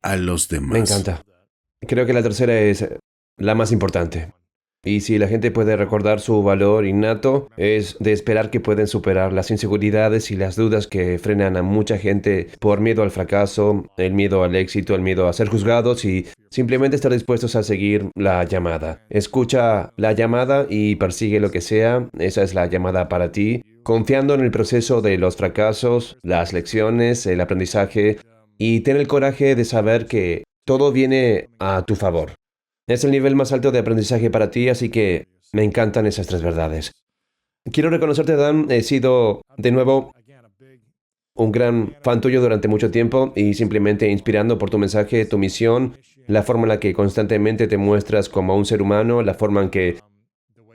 a los Me demás. encanta. Creo que la tercera es la más importante. Y si la gente puede recordar su valor innato, es de esperar que pueden superar las inseguridades y las dudas que frenan a mucha gente por miedo al fracaso, el miedo al éxito, el miedo a ser juzgados y simplemente estar dispuestos a seguir la llamada. Escucha la llamada y persigue lo que sea. Esa es la llamada para ti. Confiando en el proceso de los fracasos, las lecciones, el aprendizaje y ten el coraje de saber que todo viene a tu favor. Es el nivel más alto de aprendizaje para ti, así que me encantan esas 3 verdades. Quiero reconocerte, Dan, he sido, de nuevo, un gran fan tuyo durante mucho tiempo y simplemente inspirando por tu mensaje, tu misión, la forma en la que constantemente te muestras como un ser humano, la forma en que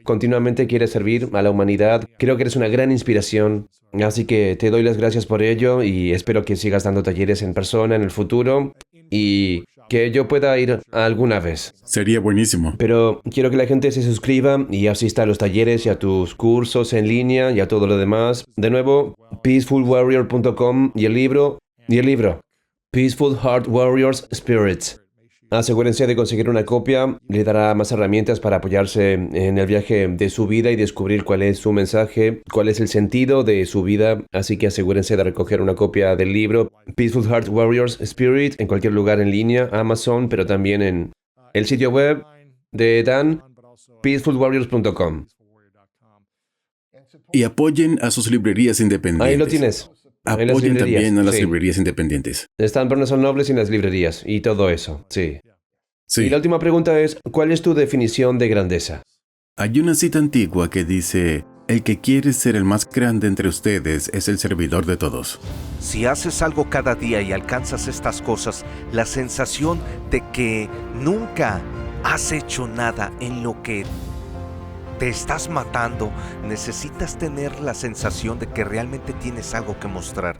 continuamente quieres servir a la humanidad. Creo que eres una gran inspiración, así que te doy las gracias por ello y espero que sigas dando talleres en persona en el futuro y que yo pueda ir alguna vez. Sería buenísimo. Pero quiero que la gente se suscriba y asista a los talleres y a tus cursos en línea y a todo lo demás. De nuevo, peacefulwarrior.com y el libro, Peaceful Heart Warriors Spirits. Asegúrense de conseguir una copia, le dará más herramientas para apoyarse en el viaje de su vida y descubrir cuál es su mensaje, cuál es el sentido de su vida, así que asegúrense de recoger una copia del libro Peaceful Heart Warriors Spirit en cualquier lugar en línea, Amazon, pero también en el sitio web de Dan, peacefulwarriors.com. Y apoyen a sus librerías independientes. Ahí lo tienes. En las Apoyen librerías, también a las sí. librerías independientes. Están Barnes & Nobles en las librerías y todo eso, sí. Sí. Y la última pregunta es, ¿cuál es tu definición de grandeza? Hay una cita antigua que dice, el que quiere ser el más grande entre ustedes es el servidor de todos. Si haces algo cada día y alcanzas estas cosas, la sensación de que nunca has hecho nada en lo que te estás matando, necesitas tener la sensación de que realmente tienes algo que mostrar.